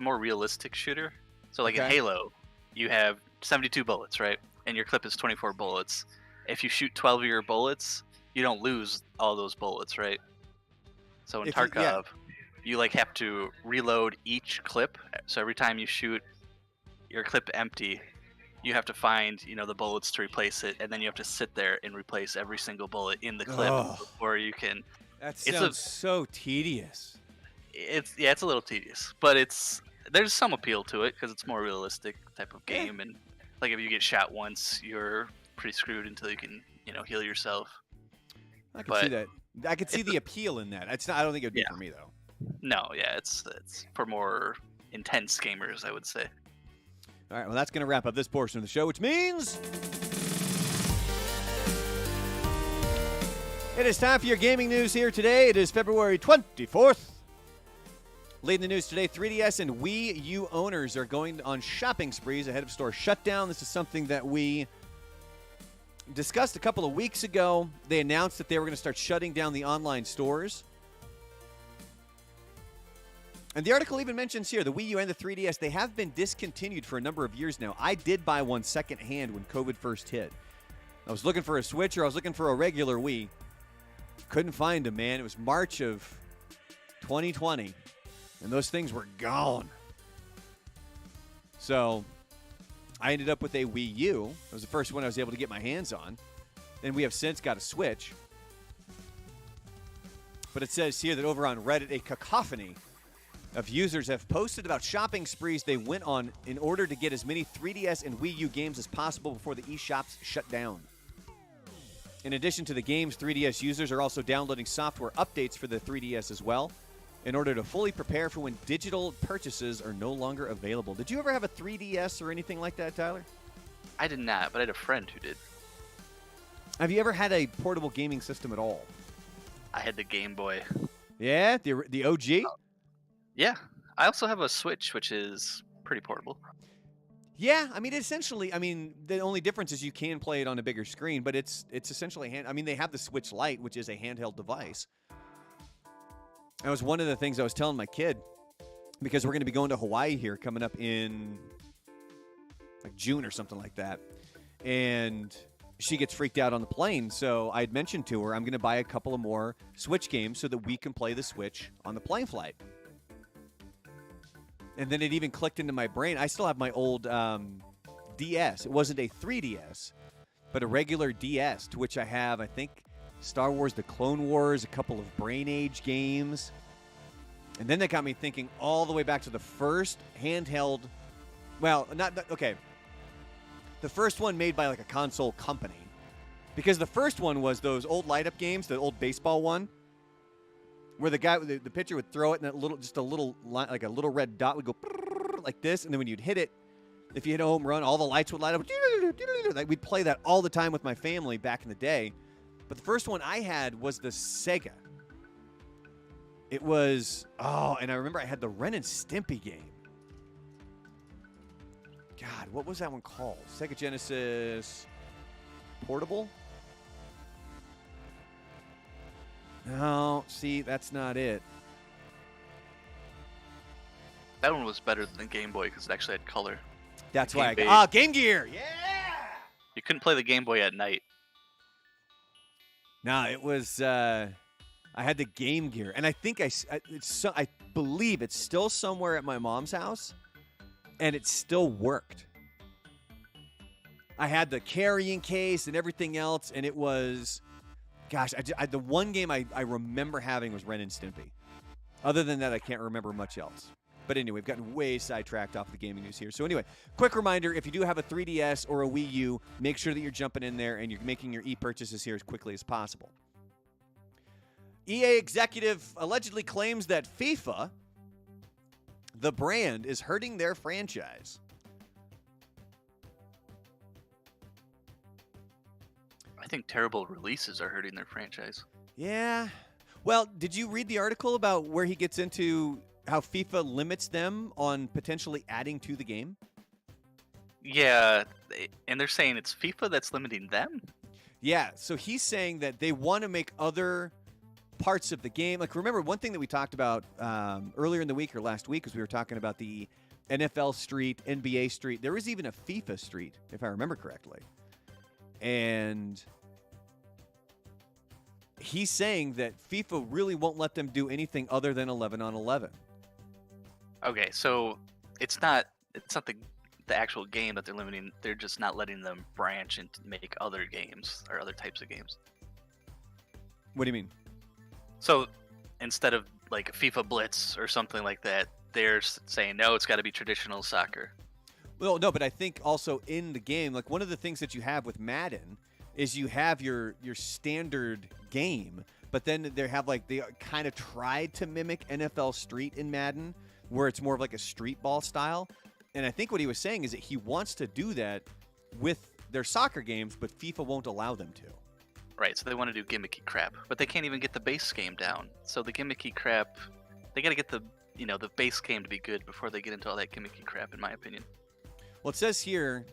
more realistic shooter. So like in Halo, you have 72 bullets, right? And your clip is 24 bullets. If you shoot 12 of your bullets, you don't lose all those bullets, right? So in Tarkov, you like have to reload each clip. So every time you shoot your clip empty, you have to find, the bullets to replace it, and then you have to sit there and replace every single bullet in the clip before you can. That sounds so tedious. It's a little tedious, but there's some appeal to it because it's more realistic type of game, and like if you get shot once, you're pretty screwed until you can, heal yourself. I can see that. I could see the appeal in that. It's not. I don't think it would be for me though. No, it's for more intense gamers, I would say. All right, well, that's going to wrap up this portion of the show, which means it is time for your gaming news here today. It is February 24th. Leading the news today, 3DS and Wii U owners are going on shopping sprees ahead of store shutdown. This is something that we discussed a couple of weeks ago. They announced that they were going to start shutting down the online stores. And the article even mentions here, the Wii U and the 3DS, they have been discontinued for a number of years now. I did buy one secondhand when COVID first hit. I was looking for a Switch or I was looking for a regular Wii. Couldn't find them, man. It was March of 2020, and those things were gone. So I ended up with a Wii U. It was the first one I was able to get my hands on. And we have since got a Switch. But it says here that over on Reddit, a cacophony of users have posted about shopping sprees they went on in order to get as many 3DS and Wii U games as possible before the eShops shut down. In addition to the games, 3DS users are also downloading software updates for the 3DS as well in order to fully prepare for when digital purchases are no longer available. Did you ever have a 3DS or anything like that, Tyler? I did not, but I had a friend who did. Have you ever had a portable gaming system at all? I had the Game Boy. Yeah? The OG? Yeah. I also have a Switch, which is pretty portable. Yeah, I mean, the only difference is you can play it on a bigger screen, but it's essentially they have the Switch Lite, which is a handheld device. That was one of the things I was telling my kid, because we're going to be going to Hawaii here coming up in like June or something like that. And she gets freaked out on the plane, so I had mentioned to her I'm going to buy a couple of more Switch games so that we can play the Switch on the plane flight. And then it even clicked into my brain. I still have my old DS. It wasn't a 3DS, but a regular DS, to which I have, I think, Star Wars The Clone Wars, a couple of Brain Age games. And then that got me thinking all the way back to the first handheld. Well, okay. The first one made by like a console company. Because the first one was those old light-up games, the old baseball one. where the pitcher would throw it and just a little line, like a little red dot would go like this, and then when you'd hit it, if you hit a home run, all the lights would light up. Like we'd play that all the time with my family back in the day. But the first one I had was the Sega. It was, and I remember I had the Ren and Stimpy game. God, what was that one called? Sega Genesis Portable? No, see, that's not it. That one was better than Game Boy because it actually had color. That's why I got Game Gear. Yeah. You couldn't play the Game Boy at night. No, it was. I had the Game Gear, and I think I believe it's still somewhere at my mom's house, and it still worked. I had the carrying case and everything else, and it was, gosh, the one game I remember having was Ren and Stimpy. Other than that, I can't remember much else. But anyway, we've gotten way sidetracked off the gaming news here. So anyway, quick reminder, if you do have a 3DS or a Wii U, make sure that you're jumping in there and you're making your e-purchases here as quickly as possible. EA executive allegedly claims that FIFA, the brand, is hurting their franchise. I think terrible releases are hurting their franchise. Yeah. Well, did you read the article about where he gets into how FIFA limits them on potentially adding to the game? Yeah, and they're saying it's FIFA that's limiting them? Yeah, so he's saying that they want to make other parts of the game. Like, remember, one thing that we talked about earlier in the week or last week was we were talking about the NFL Street, NBA Street. There was even a FIFA Street, if I remember correctly. And he's saying that FIFA really won't let them do anything other than 11 on 11. Okay, so it's not the actual game that they're limiting. They're just not letting them branch and make other games or other types of games. What do you mean? So instead of like FIFA Blitz or something like that, they're saying no, it's got to be traditional soccer. Well, no, but I think also in the game, like one of the things that you have with Madden is you have your standard game, but then they kind of tried to mimic NFL Street in Madden, where it's more of like a street ball style. And I think what he was saying is that he wants to do that with their soccer games, but FIFA won't allow them to. Right, so they want to do gimmicky crap, but they can't even get the base game down. So the gimmicky crap, they got to get the base game to be good before they get into all that gimmicky crap, in my opinion. Well, it says here,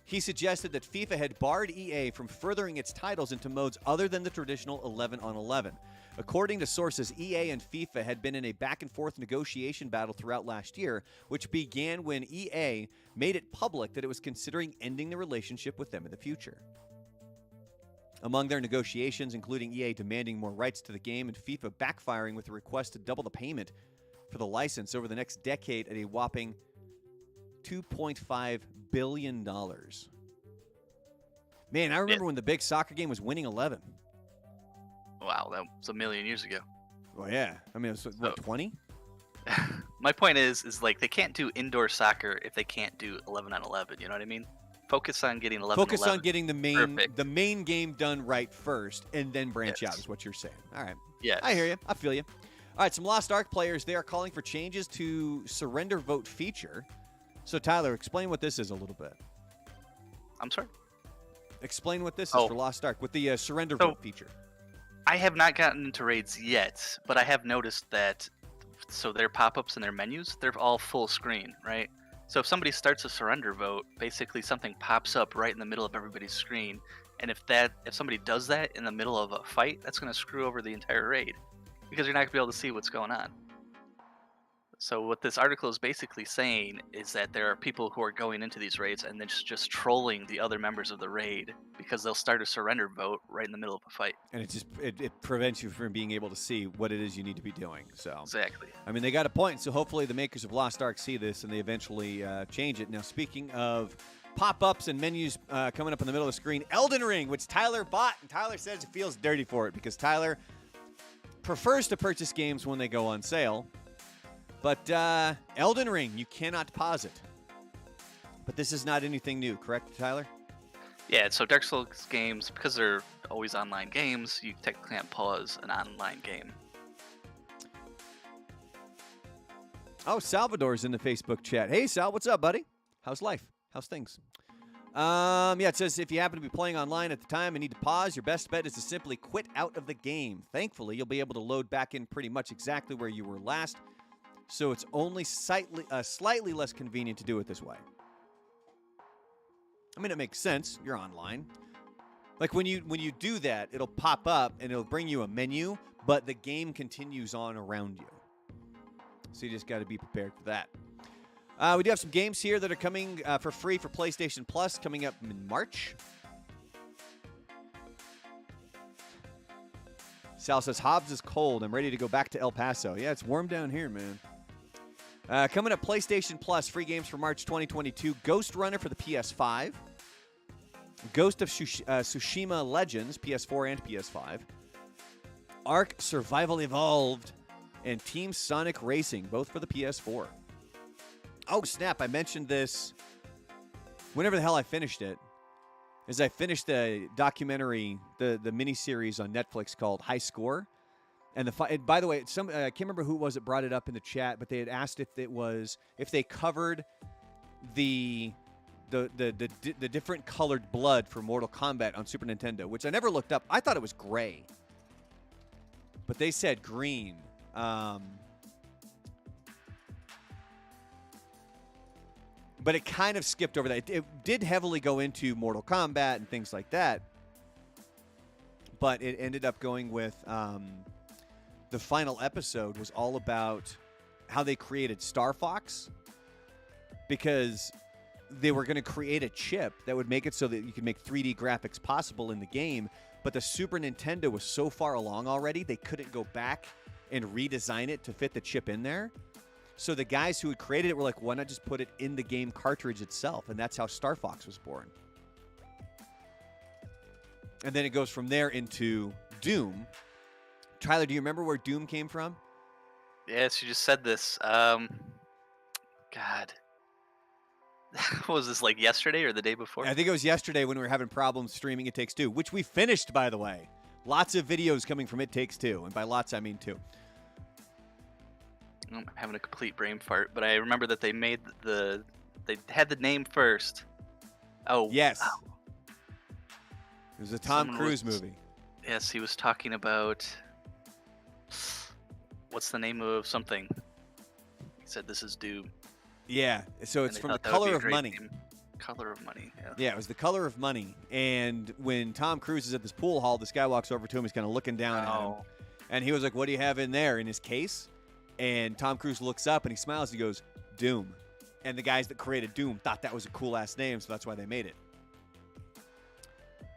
he suggested that FIFA had barred EA from furthering its titles into modes other than the traditional 11 on 11. According to sources, EA and FIFA had been in a back-and-forth negotiation battle throughout last year, which began when EA made it public that it was considering ending the relationship with them in the future. Among their negotiations, including EA demanding more rights to the game and FIFA backfiring with a request to double the payment for the license over the next decade at a whopping $2.5 billion. Man, I remember when the big soccer game was Winning 11. Wow, that was a million years ago. Well, yeah. I mean, it was, what, 20? My point is like they can't do indoor soccer if they can't do 11 on 11. You know what I mean? Focus on getting 11 Focus 11. on getting the main game done right first, and then branch out is what you're saying. All right. Yeah. I hear you. I feel you. All right, some Lost Ark players, they are calling for changes to surrender vote feature. So, Tyler, explain what this is a little bit. I'm sorry? Explain what this is for Lost Ark with the surrender vote feature. I have not gotten into raids yet, but I have noticed that, so their pop-ups and their menus, they're all full screen, right? So if somebody starts a surrender vote, basically something pops up right in the middle of everybody's screen, and if somebody does that in the middle of a fight, that's going to screw over the entire raid, because you're not going to be able to see what's going on. So what this article is basically saying is that there are people who are going into these raids and then just trolling the other members of the raid because they'll start a surrender vote right in the middle of a fight. And it prevents you from being able to see what it is you need to be doing. So exactly. I mean, they got a point. So hopefully the makers of Lost Ark see this and they eventually change it. Now, speaking of pop-ups and menus coming up in the middle of the screen, Elden Ring, which Tyler bought, and Tyler says it feels dirty for it because Tyler prefers to purchase games when they go on sale. But Elden Ring, you cannot pause it. But this is not anything new, correct, Tyler? Yeah, so Dark Souls games, because they're always online games, you technically can't pause an online game. Oh, Salvador's in the Facebook chat. Hey, Sal, what's up, buddy? How's life? How's things? Yeah, it says if you happen to be playing online at the time and need to pause, your best bet is to simply quit out of the game. Thankfully, you'll be able to load back in pretty much exactly where you were last, so it's only slightly less convenient to do it this way. I mean, it makes sense. You're online. Like when you do that, it'll pop up and it'll bring you a menu, but the game continues on around you. So you just got to be prepared for that. We do have some games here that are coming for free for PlayStation Plus coming up in March. Sal says, Hobbs is cold. I'm ready to go back to El Paso. Yeah, it's warm down here, man. Coming up, PlayStation Plus, free games for March 2022. Ghost Runner for the PS5. Ghost of Tsushima Legends, PS4 and PS5. Ark Survival Evolved. And Team Sonic Racing, both for the PS4. Oh, snap. I mentioned this whenever the hell I finished it. As I finished the documentary, the miniseries on Netflix called High Score. And by the way, I can't remember who it was that brought it up in the chat, but they had asked if they covered the different colored blood for Mortal Kombat on Super Nintendo, which I never looked up. I thought it was gray. But they said green. But it kind of skipped over that. It did heavily go into Mortal Kombat and things like that. But it ended up going with the final episode was all about how they created Star Fox. Because they were going to create a chip that would make it so that you could make 3D graphics possible in the game. But the Super Nintendo was so far along already, they couldn't go back and redesign it to fit the chip in there. So the guys who had created it were like, why not just put it in the game cartridge itself? And that's how Star Fox was born. And then it goes from there into Doom. Tyler, do you remember where Doom came from? Yes, you just said this. God. Was this like yesterday or the day before? I think it was yesterday when we were having problems streaming It Takes Two, which we finished, by the way. Lots of videos coming from It Takes Two. And by lots, I mean two. I'm having a complete brain fart, but I remember that they had the name first. Oh, yes. Wow. It was a Tom Cruise movie. Yes, he was talking about what's the name of something. He said this is Doom. Yeah, so it's from The Color of Money. Name. Color of Money. Yeah. Yeah, it was The Color of Money. And when Tom Cruise is at this pool hall, this guy walks over to him. He's kind of looking down at him. And he was like, what do you have in there? In his case? And Tom Cruise looks up and he smiles. He goes, Doom. And the guys that created Doom thought that was a cool-ass name, so that's why they made it.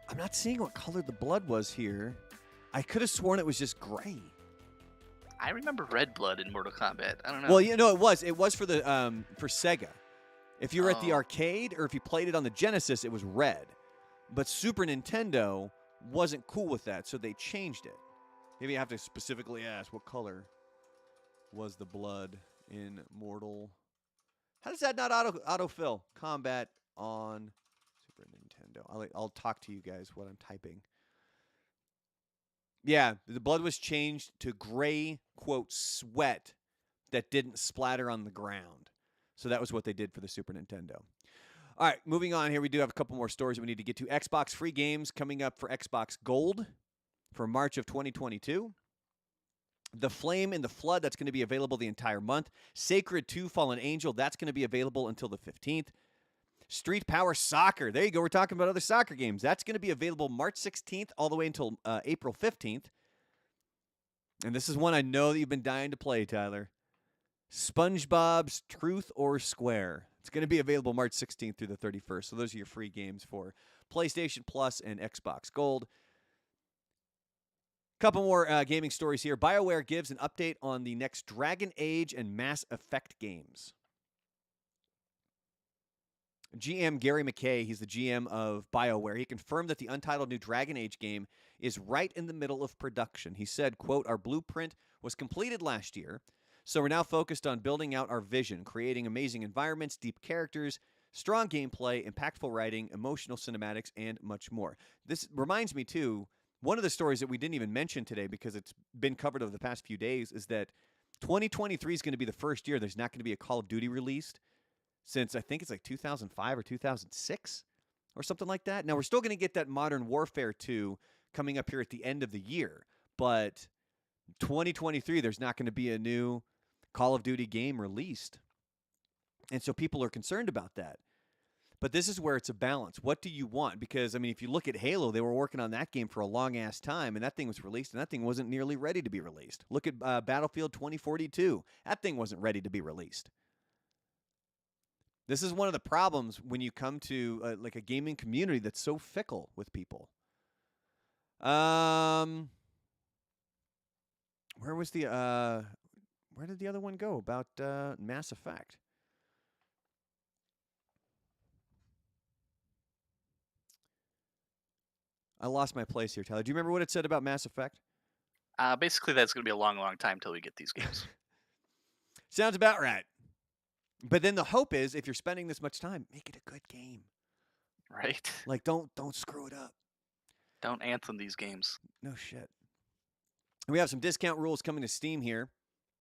I'm not seeing what color the blood was here. I could have sworn it was just gray. I remember red blood in Mortal Kombat. I don't know. Well, you know, it was. It was for the for Sega. If you were at the arcade or if you played it on the Genesis, it was red. But Super Nintendo wasn't cool with that, so they changed it. Maybe you have to specifically ask what color was the blood in Mortal. How does that not autofill? Combat on Super Nintendo. I'll talk to you guys what I'm typing. Yeah, the blood was changed to gray, quote, sweat that didn't splatter on the ground. So that was what they did for the Super Nintendo. All right, moving on here. We do have a couple more stories that we need to get to. Xbox free games coming up for Xbox Gold for March of 2022. The Flame and the Flood, that's going to be available the entire month. Sacred 2 Fallen Angel, that's going to be available until the 15th. Street Power Soccer, there you go. We're talking about other soccer games. That's going to be available March 16th all the way until April 15th. And this is one I know that you've been dying to play, Tyler. SpongeBob's Truth or Square. It's going to be available March 16th through the 31st. So those are your free games for PlayStation Plus and Xbox Gold. Couple more gaming stories here. BioWare gives an update on the next Dragon Age and Mass Effect games. GM Gary McKay, he's the GM of BioWare. He confirmed that the untitled new Dragon Age game is right in the middle of production. He said, quote, our blueprint was completed last year, so we're now focused on building out our vision, creating amazing environments, deep characters, strong gameplay, impactful writing, emotional cinematics, and much more. This reminds me, too, one of the stories that we didn't even mention today because it's been covered over the past few days is that 2023 is going to be the first year there's not going to be a Call of Duty released since I think it's like 2005 or 2006 or something like that. Now, we're still going to get that Modern Warfare 2 coming up here at the end of the year, but 2023, there's not going to be a new Call of Duty game released. And so people are concerned about that. But this is where it's a balance. What do you want? Because, I mean, if you look at Halo, they were working on that game for a long-ass time, and that thing was released, and that thing wasn't nearly ready to be released. Look at Battlefield 2042. That thing wasn't ready to be released. This is one of the problems when you come to like a gaming community that's so fickle with people. Where was the where did the other one go about Mass Effect? I lost my place here, Tyler. Do you remember what it said about Mass Effect? Basically, that's going to be a long, long time till we get these games. Sounds about right. But then the hope is, if you're spending this much time, make it a good game. Right? Like, don't screw it up. Don't Anthem these games. No shit. We have some discount rules coming to Steam here,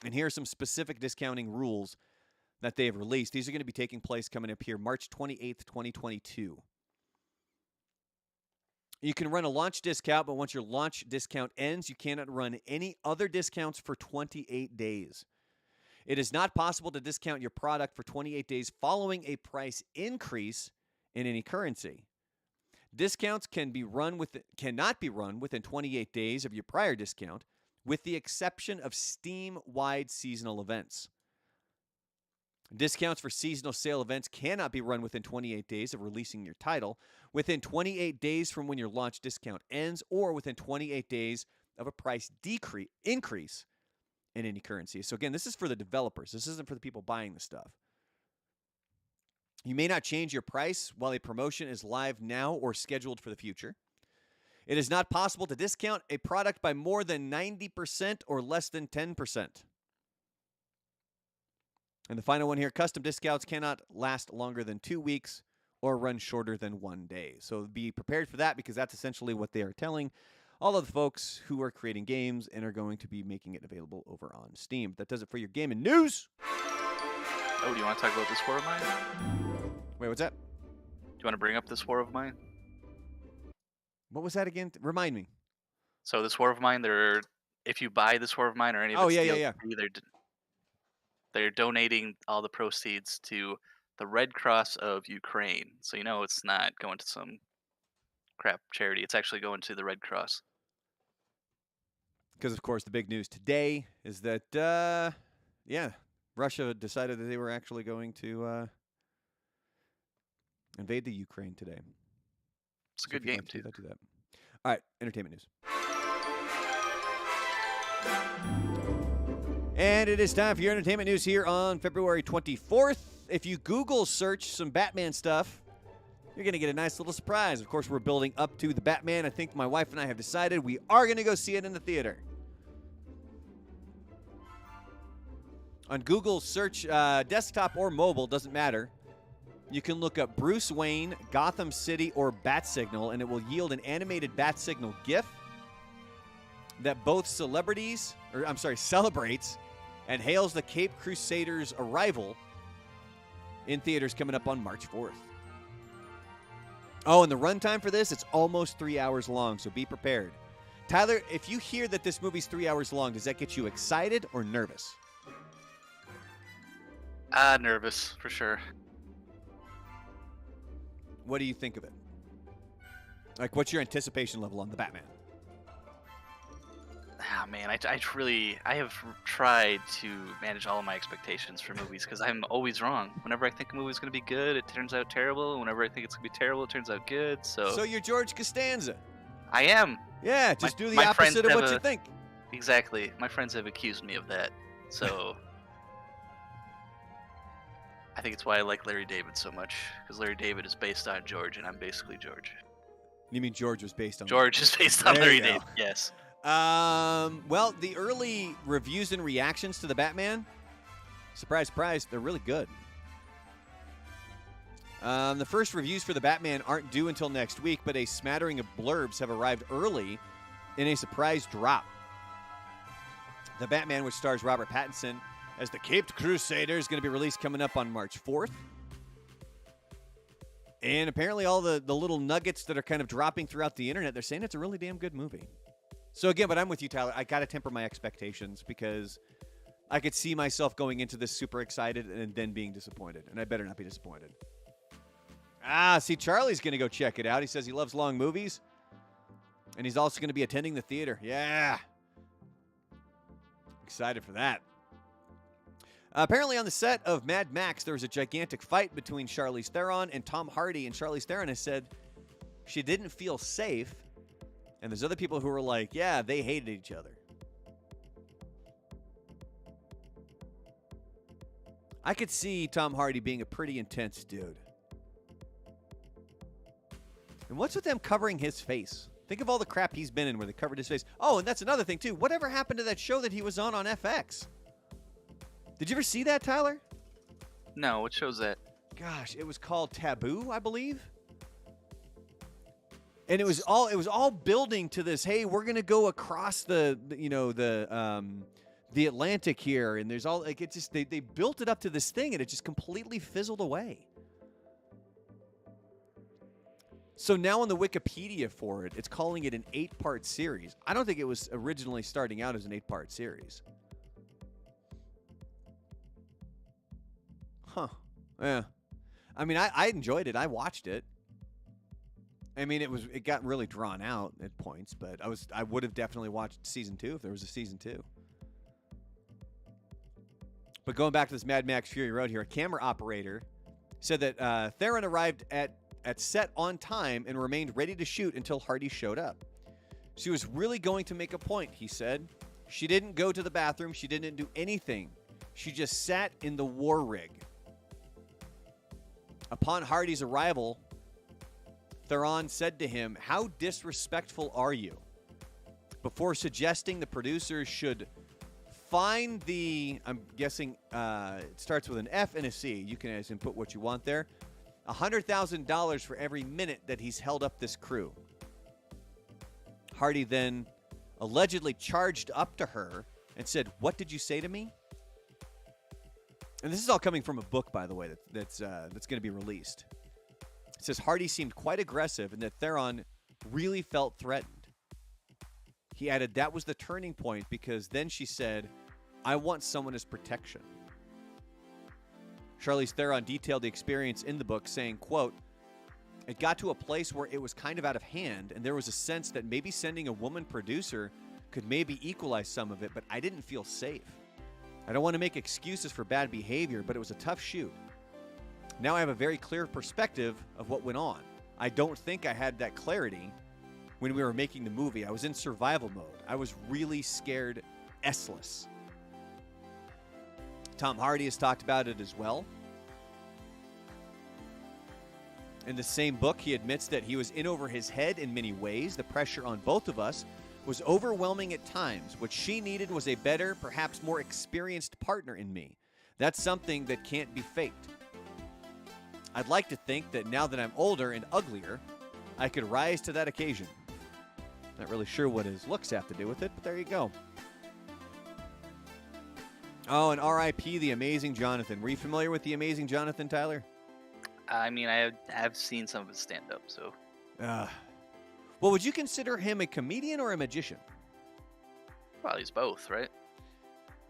and here are some specific discounting rules that they have released. These are going to be taking place coming up here March 28th, 2022. You can run a launch discount, but once your launch discount ends, you cannot run any other discounts for 28 days. It is not possible to discount your product for 28 days following a price increase in any currency. Discounts cannot be run within 28 days of your prior discount, with the exception of Steam-wide seasonal events. Discounts for seasonal sale events cannot be run within 28 days of releasing your title, within 28 days from when your launch discount ends, or within 28 days of a price increase in any currency. So again, this is for the developers. This isn't for the people buying the stuff. You may not change your price while a promotion is live now or scheduled for the future. It is not possible to discount a product by more than 90% or less than 10%. And the final one here, custom discounts cannot last longer than 2 weeks or run shorter than 1 day. So be prepared for that, because that's essentially what they are telling all of the folks who are creating games and are going to be making it available over on Steam. That does it for your gaming news. Oh, do you want to talk about this war of mine? Wait, what's that? Do you want to bring up this war of mine? What was that again? Remind me. So this war of mine, if you buy this war of mine or any of its DLC, they're donating all the proceeds to the Red Cross of Ukraine. So you know it's not going to some crap charity. It's actually going to the Red Cross. Because, of course, the big news today is that, Russia decided that they were actually going to invade the Ukraine today. It's a good game, too. Do that. All right, entertainment news. And it is time for your entertainment news here on February 24th. If you Google search some Batman stuff, you're going to get a nice little surprise. Of course, we're building up to the Batman. I think my wife and I have decided we are going to go see it in the theater. On Google search, desktop or mobile, doesn't matter. You can look up Bruce Wayne, Gotham City, or Bat Signal, and it will yield an animated Bat Signal GIF that both celebrates and hails the Cape Crusaders' arrival in theaters coming up on March 4th. Oh, and the runtime for this, it's almost 3 hours long, so be prepared. Tyler, if you hear that this movie's 3 hours long, does that get you excited or nervous? Nervous, for sure. What do you think of it? Like, what's your anticipation level on the Batman? Ah, man, I have tried to manage all of my expectations for movies, because I'm always wrong. Whenever I think a movie's going to be good, it turns out terrible. And whenever I think it's going to be terrible, it turns out good. So you're George Costanza. I am. Yeah, just do the opposite of what you think. Exactly. My friends have accused me of that. So I think it's why I like Larry David so much, because Larry David is based on George, and I'm basically George. You mean George was based on... George is based on Larry David, yes. Well, the early reviews and reactions to the Batman, surprise, surprise, they're really good. The first reviews for the Batman aren't due until next week, but a smattering of blurbs have arrived early in a surprise drop. The Batman, which stars Robert Pattinson as the Caped Crusader, is going to be released coming up on March 4th. And apparently all the little nuggets that are kind of dropping throughout the internet, they're saying it's a really damn good movie. So again, but I'm with you, Tyler. I got to temper my expectations because I could see myself going into this super excited and then being disappointed. And I better not be disappointed. See, Charlie's going to go check it out. He says he loves long movies. And he's also going to be attending the theater. Yeah. Excited for that. Apparently on the set of Mad Max, there was a gigantic fight between Charlize Theron and Tom Hardy. And Charlize Theron has said she didn't feel safe. And there's other people who were like, yeah, they hated each other. I could see Tom Hardy being a pretty intense dude. And what's with them covering his face? Think of all the crap he's been in where they covered his face. Oh, and that's another thing, too. Whatever happened to that show that he was on FX? Did you ever see that, Tyler? No, what show's that? Gosh, it was called Taboo, I believe. And it was all building to this, hey, we're going to go across the Atlantic here, and there's all like it just they built it up to this thing and it just completely fizzled away. So now on the Wikipedia for it, it's calling it an 8-part series. I don't think it was originally starting out as an 8-part series. Huh. Yeah. I mean, I enjoyed it. I watched it. I mean, it got really drawn out at points, but I would have definitely watched season 2 if there was a season 2. But going back to this Mad Max Fury Road here, a camera operator said that Theron arrived at set on time and remained ready to shoot until Hardy showed up. She was really going to make a point, he said. She didn't go to the bathroom. She didn't do anything. She just sat in the war rig. Upon Hardy's arrival, Theron said to him, "How disrespectful are you?" Before suggesting the producers should find the, I'm guessing it starts with an F and a C. You can input what you want there. $100,000 for every minute that he's held up this crew. Hardy then allegedly charged up to her and said, "What did you say to me?" And this is all coming from a book, by the way, that's going to be released. It says Hardy seemed quite aggressive and that Theron really felt threatened. He added that was the turning point because then she said, "I want someone as protection." Charlize Theron detailed the experience in the book, saying, quote, "It got to a place where it was kind of out of hand, and there was a sense that maybe sending a woman producer could maybe equalize some of it, but I didn't feel safe. I don't want to make excuses for bad behavior, but it was a tough shoot. Now I have a very clear perspective of what went on. I don't think I had that clarity when we were making the movie. I was in survival mode. I was really scared S-less." Tom Hardy has talked about it as well. In the same book, he admits that he was in over his head in many ways. The pressure on both of us was overwhelming at times. What she needed was a better, perhaps more experienced partner in me. That's something that can't be faked. I'd like to think that now that I'm older and uglier, I could rise to that occasion. Not really sure what his looks have to do with it, but there you go. Oh, and R.I.P. The Amazing Jonathan. Were you familiar with The Amazing Jonathan, Tyler? I mean, I have seen some of his stand-up, so. Well, would you consider him a comedian or a magician? Well, he's both, right?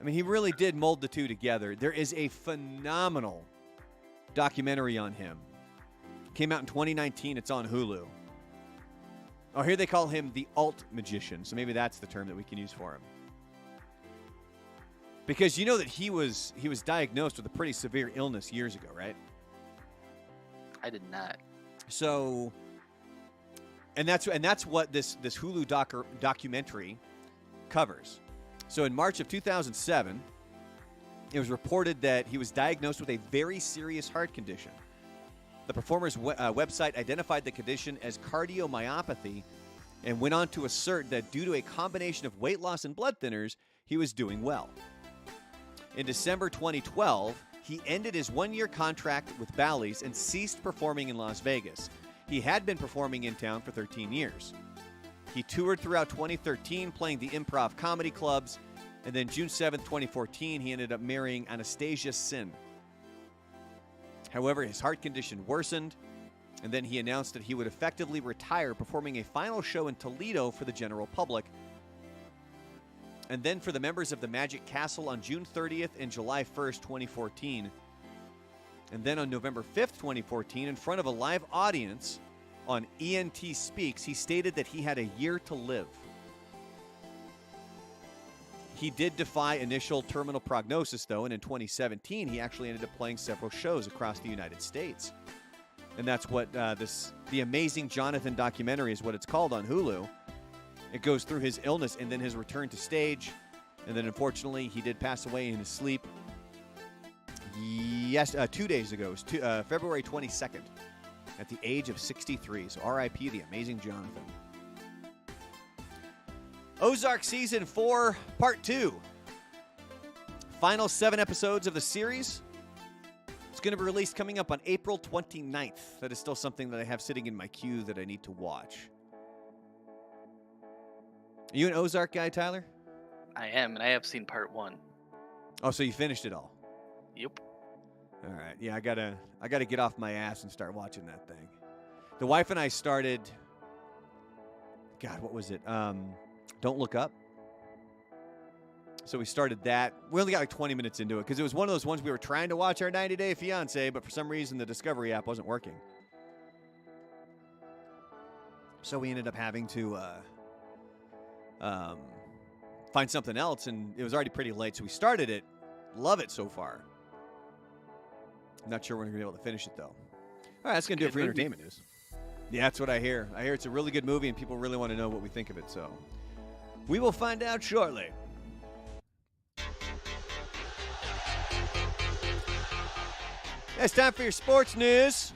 I mean, he really did mold the two together. There is a phenomenal documentary on him. Came out in 2019. It's on Hulu. Oh, here they call him the alt magician, so maybe that's the term that we can use for him. Because you know that he was diagnosed with a pretty severe illness years ago, right? I did not. So, and that's what this Hulu documentary covers. So in March of 2007, it was reported that he was diagnosed with a very serious heart condition. The performer's website identified the condition as cardiomyopathy and went on to assert that due to a combination of weight loss and blood thinners, he was doing well. In December 2012, he ended his one-year contract with Bally's and ceased performing in Las Vegas. He had been performing in town for 13 years. He toured throughout 2013, playing the improv comedy clubs. And then June 7th, 2014, he ended up marrying Anastasia Sin. However, his heart condition worsened, and then he announced that he would effectively retire, performing a final show in Toledo for the general public. And then for the members of the Magic Castle on June 30th and July 1st, 2014. And then on November 5th, 2014, in front of a live audience on ENT Speaks, he stated that he had a year to live. He did defy initial terminal prognosis, though, and in 2017, he actually ended up playing several shows across the United States. And that's what The Amazing Jonathan documentary is what it's called on Hulu. It goes through his illness and then his return to stage. And then, unfortunately, he did pass away in his sleep. Yes, 2 days ago. It was February 22nd at the age of 63. So R.I.P. The Amazing Jonathan. Ozark Season 4, Part 2. Final 7 episodes of the series. It's going to be released coming up on April 29th. That is still something that I have sitting in my queue that I need to watch. Are you an Ozark guy, Tyler? I am, and I have seen Part 1. Oh, so you finished it all? Yep. All right. Yeah, I gotta get off my ass and start watching that thing. The wife and I started. God, what was it? Don't Look Up. So we started that. We only got like 20 minutes into it because it was one of those ones we were trying to watch our 90-Day Fiancé, but for some reason the Discovery app wasn't working. So we ended up having to find something else, and it was already pretty late. So we started it. Love it so far. I'm not sure when we're going to be able to finish it, though. All right, that's going to do it for entertainment news. Yeah, that's what I hear. I hear it's a really good movie, and people really want to know what we think of it, so we will find out shortly. It's time for your sports news.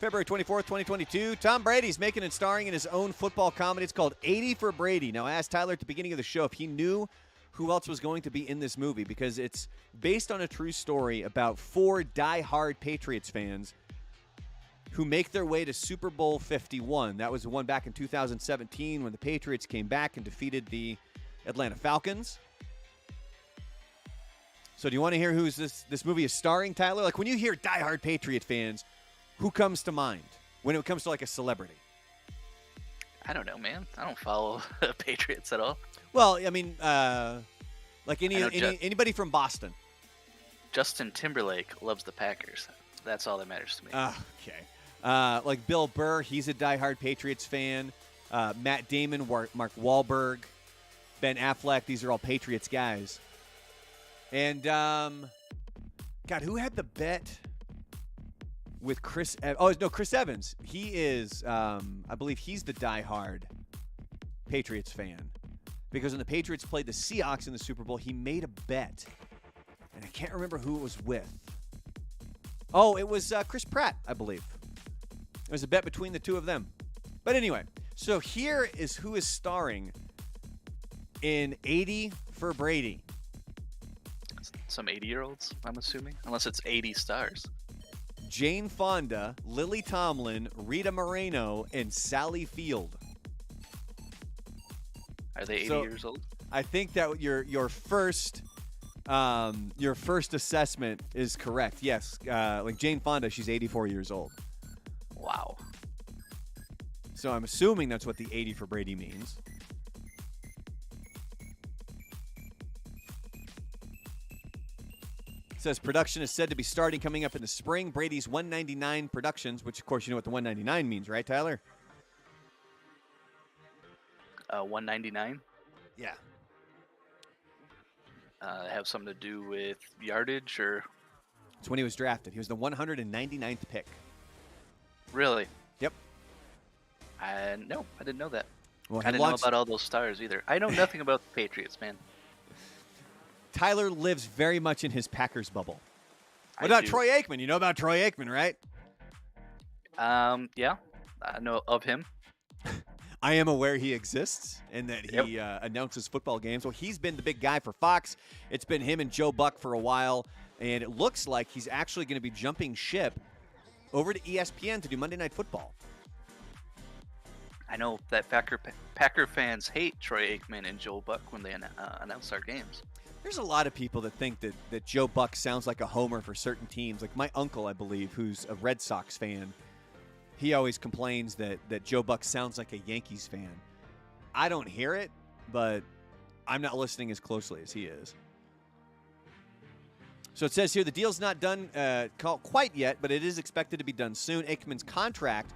February 24th, 2022. Tom Brady's making and starring in his own football comedy. It's called 80 for Brady. Now, I asked Tyler at the beginning of the show if he knew who else was going to be in this movie because it's based on a true story about 4 die-hard Patriots fans who make their way to Super Bowl 51. That was the one back in 2017 when the Patriots came back and defeated the Atlanta Falcons. So do you want to hear who this movie is starring, Tyler? Like when you hear die-hard Patriot fans, who comes to mind when it comes to like a celebrity? I don't know, man. I don't follow the Patriots at all. Well, I mean, like anybody from Boston. Justin Timberlake loves the Packers. That's all that matters to me. Okay. Like Bill Burr, he's a diehard Patriots fan. Matt Damon, Mark Wahlberg, Ben Affleck, these are all Patriots guys. And, God, who had the bet with Chris? Chris Evans. He is, I believe he's the diehard Patriots fan. Because when the Patriots played the Seahawks in the Super Bowl, he made a bet. And I can't remember who it was with. Oh, it was Chris Pratt, I believe. It was a bet between the two of them. But anyway, so here is who is starring in 80 for Brady. Some 80-year-olds, I'm assuming. Unless it's 80 stars. Jane Fonda, Lily Tomlin, Rita Moreno, and Sally Field. Are they 80 years old? I think that your first assessment is correct. Yes, like Jane Fonda, she's 84 years old. Wow. So I'm assuming that's what the 80 for Brady means. It says production is said to be starting coming up in the spring. Brady's 199 Productions, which of course you know what the 199 means, right, Tyler? 199? Yeah. Have something to do with yardage or? It's when he was drafted. He was the 199th pick. Really? Yep. No, I didn't know that. Well, I didn't know about all those stars either. I know nothing about the Patriots, man. Tyler lives very much in his Packers bubble. What about Troy Aikman? You know about Troy Aikman, right? Yeah, I know of him. I am aware he exists and that he announces football games. Well, he's been the big guy for Fox. It's been him and Joe Buck for a while, and it looks like he's actually going to be jumping ship over to ESPN to do Monday Night Football. I know that Packer fans hate Troy Aikman and Joe Buck when they announce our games. There's a lot of people that think that Joe Buck sounds like a homer for certain teams. Like my uncle, I believe, who's a Red Sox fan, he always complains that Joe Buck sounds like a Yankees fan. I don't hear it, but I'm not listening as closely as he is. So it says here the deal's not done quite yet, but it is expected to be done soon. Aikman's contract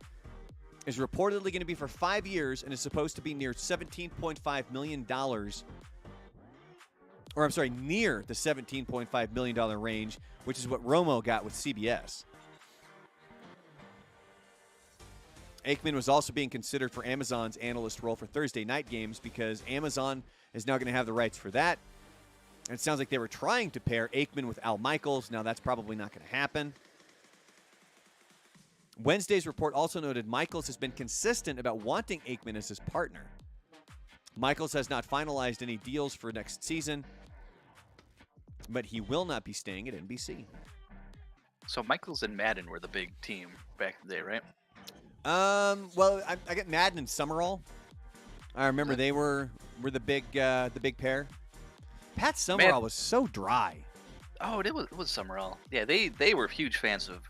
is reportedly going to be for 5 years and is supposed to be near $17.5 million. Or I'm sorry, near the $17.5 million range, which is what Romo got with CBS. Aikman was also being considered for Amazon's analyst role for Thursday night games because Amazon is now going to have the rights for that. And it sounds like they were trying to pair Aikman with Al Michaels. Now that's probably not going to happen. Wednesday's report also noted Michaels has been consistent about wanting Aikman as his partner. Michaels has not finalized any deals for next season, but he will not be staying at NBC. So Michaels and Madden were the big team back in the day, right? Well, I get Madden and Summerall. I remember they were the big pair. Pat Summerall was so dry. Oh, it was Summerall. Yeah, they were huge fans of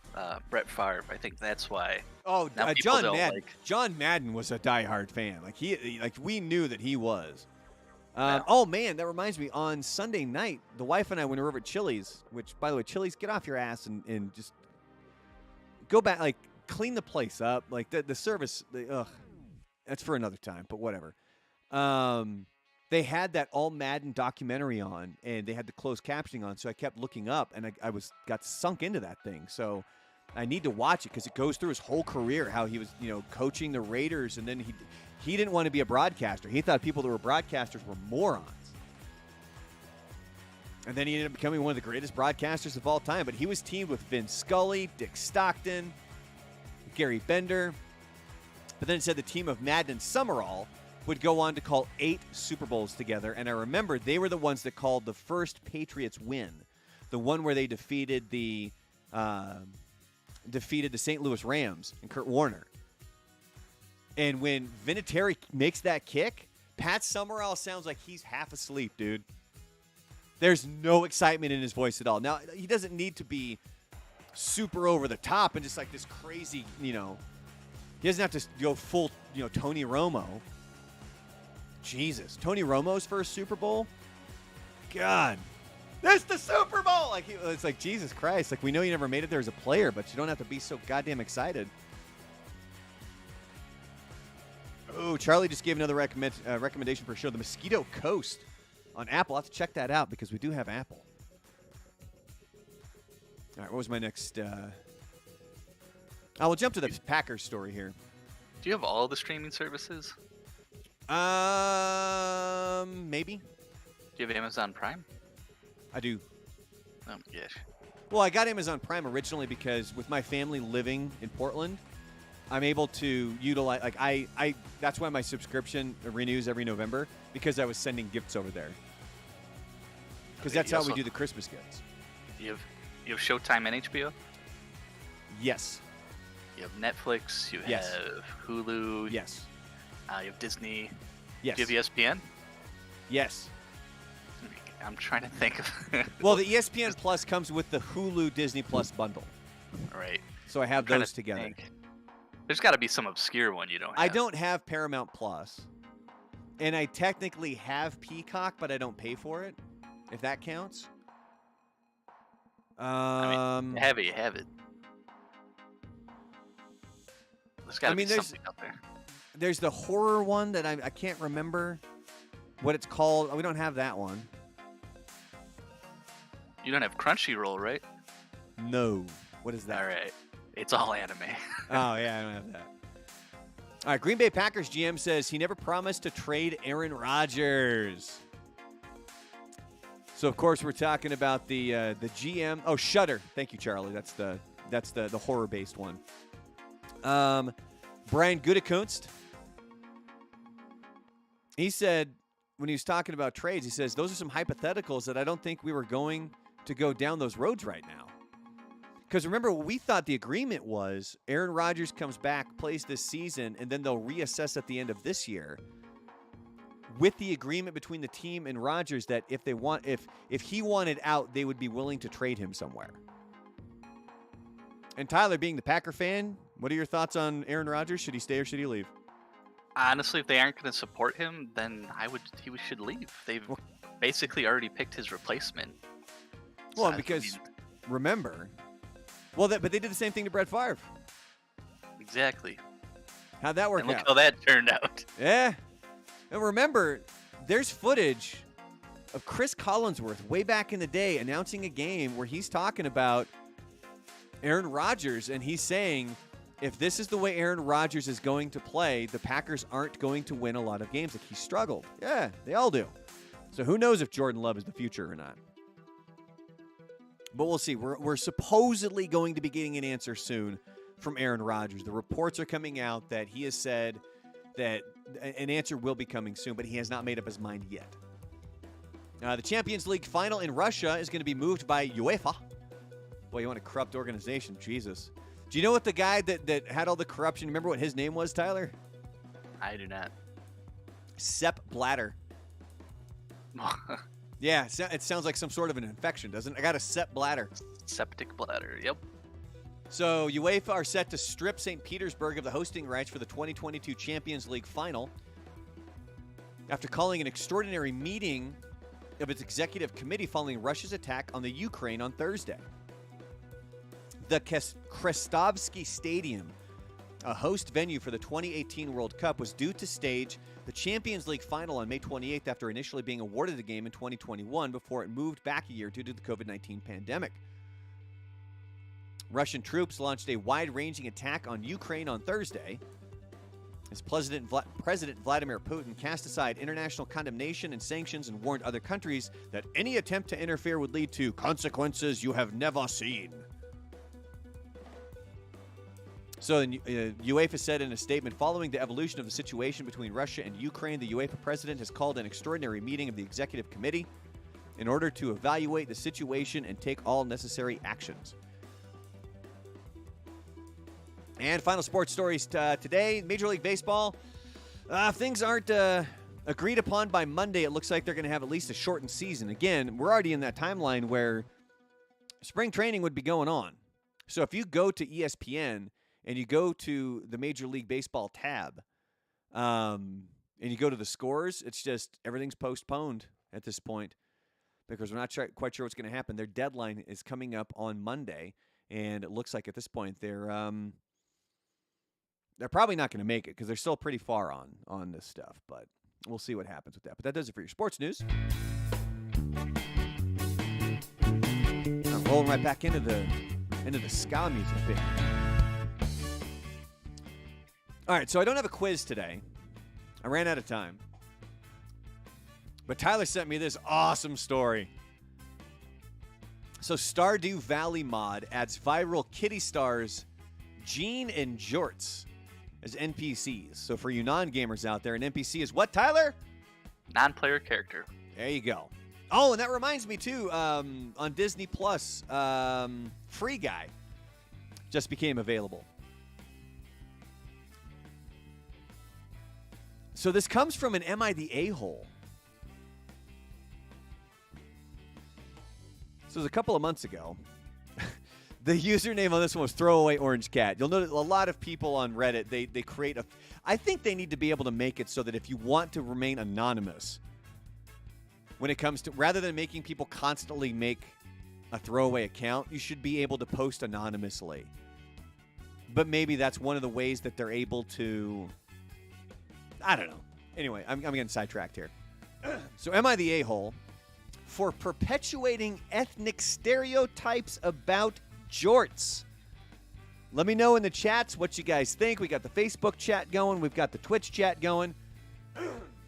Brett Favre. I think that's why. Oh, John Madden. John Madden was a diehard fan. Like we knew that he was. Yeah. Oh man, that reminds me. On Sunday night, the wife and I went over at Chili's. Which, by the way, Chili's, get off your ass and just go back. Like clean the place up. Like the service. That's for another time. But whatever. They had that all Madden documentary on, and they had the closed captioning on. So I kept looking up, and I got sunk into that thing. So I need to watch it because it goes through his whole career, how he was, coaching the Raiders, and then he didn't want to be a broadcaster. He thought people that were broadcasters were morons. And then he ended up becoming one of the greatest broadcasters of all time. But he was teamed with Vin Scully, Dick Stockton, Gary Bender. But then it said the team of Madden and Summerall would go on to call 8 Super Bowls together. And I remember they were the ones that called the first Patriots win, the one where they defeated the St. Louis Rams and Kurt Warner. And when Vinatieri makes that kick, Pat Summerall sounds like he's half asleep, dude. There's no excitement in his voice at all. Now, he doesn't need to be super over the top and just like this crazy, he doesn't have to go full, Tony Romo. Jesus. Tony Romo's first Super Bowl? God. That's the Super Bowl! It's like, Jesus Christ. Like, we know you never made it there as a player, but you don't have to be so goddamn excited. Oh, Charlie just gave another recommendation for a show, The Mosquito Coast on Apple. I'll have to check that out because we do have Apple. All right, what was my next? We'll jump to the Packers story here. Do you have all the streaming services? Maybe. Do you have Amazon Prime? I do. Oh my gosh. Well, I got Amazon Prime originally because with my family living in Portland, I'm able to utilize, that's why my subscription renews every November, because I was sending gifts over there. Because that's how we do the Christmas gifts. You have Showtime and HBO? Yes. You have Netflix, you Yes. have Hulu. Yes. You have Disney. Yes. Do you have ESPN? Yes. I'm trying to think of. Well, the ESPN Plus comes with the Hulu Disney Plus bundle. Right. So I have those together. There's got to be some obscure one you don't have. I don't have Paramount Plus. And I technically have Peacock, but I don't pay for it, if that counts. You have it. There's got to be something out there. There's the horror one that I can't remember what it's called. We don't have that one. You don't have Crunchyroll, right? No. What is that? All right. It's all anime. Oh, yeah, I don't have that. All right, Green Bay Packers GM says he never promised to trade Aaron Rodgers. So, of course, we're talking about the GM. Oh, Shudder. Thank you, Charlie. That's the horror-based one. Brian Gutekunst. He said, when he was talking about trades, he says, those are some hypotheticals that I don't think we were going to go down those roads right now. Because remember, we thought the agreement was Aaron Rodgers comes back, plays this season, and then they'll reassess at the end of this year. With the agreement between the team and Rodgers that if he wanted out, they would be willing to trade him somewhere. And Tyler, being the Packer fan, what are your thoughts on Aaron Rodgers? Should he stay or should he leave? Honestly, if they aren't going to support him, then he should leave. They've basically already picked his replacement. Well, because remember, but they did the same thing to Brett Favre. Exactly. How'd that work and look out? how that turned out. Yeah. And remember, there's footage of Chris Collinsworth way back in the day announcing a game where he's talking about Aaron Rodgers, and he's saying, if this is the way Aaron Rodgers is going to play, the Packers aren't going to win a lot of games. Like, he struggled. Yeah, they all do. So who knows if Jordan Love is the future or not. But we'll see. We're supposedly going to be getting an answer soon from Aaron Rodgers. The reports are coming out that he has said that an answer will be coming soon, but he has not made up his mind yet. The Champions League final in Russia is going to be moved by UEFA. Boy, you want a corrupt organization. Jesus. Do you know what the guy that had all the corruption, remember what his name was, Tyler? I do not. Sepp Blatter. Yeah, it sounds like some sort of an infection, doesn't it? I got a Sepp Blatter. Septic bladder, yep. So UEFA are set to strip St. Petersburg of the hosting rights for the 2022 Champions League final after calling an extraordinary meeting of its executive committee following Russia's attack on the Ukraine on Thursday. The Krestovsky Stadium, a host venue for the 2018 World Cup, was due to stage the Champions League final on May 28th after initially being awarded the game in 2021 before it moved back a year due to the COVID-19 pandemic. Russian troops launched a wide-ranging attack on Ukraine on Thursday as President Vladimir Putin cast aside international condemnation and sanctions and warned other countries that any attempt to interfere would lead to consequences you have never seen. So UEFA said in a statement, following the evolution of the situation between Russia and Ukraine, the UEFA president has called an extraordinary meeting of the executive committee in order to evaluate the situation and take all necessary actions. And final sports stories today. Major League Baseball. Things aren't agreed upon by Monday. It looks like they're going to have at least a shortened season. Again, we're already in that timeline where spring training would be going on. So if you go to ESPN and you go to the Major League Baseball tab and you go to the scores, it's just everything's postponed at this point because we're not quite sure what's going to happen. Their deadline is coming up on Monday, and it looks like at this point they're probably not going to make it because they're still pretty far on this stuff, but we'll see what happens with that. But that does it for your sports news. I'm rolling right back into the ska music bit. All right, so I don't have a quiz today. I ran out of time. But Tyler sent me this awesome story. So Stardew Valley mod adds viral kitty stars Gene and Jorts as NPCs. So for you non-gamers out there, an NPC is what, Tyler? Non-player character. There you go. Oh, and that reminds me, too, on Disney Plus, Free Guy just became available. So this comes from an Am I the A-hole? So it was a couple of months ago. The username on this one was Throwaway Orange Cat. You'll notice a lot of people on Reddit, they create a... I think they need to be able to make it so that if you want to remain anonymous, when it comes to... Rather than making people constantly make a throwaway account, you should be able to post anonymously. But maybe that's one of the ways that they're able to... I don't know. Anyway, I'm getting sidetracked here. So am I the a-hole for perpetuating ethnic stereotypes about jorts? Let me know in the chats what you guys think. We got the Facebook chat going. We've got the Twitch chat going.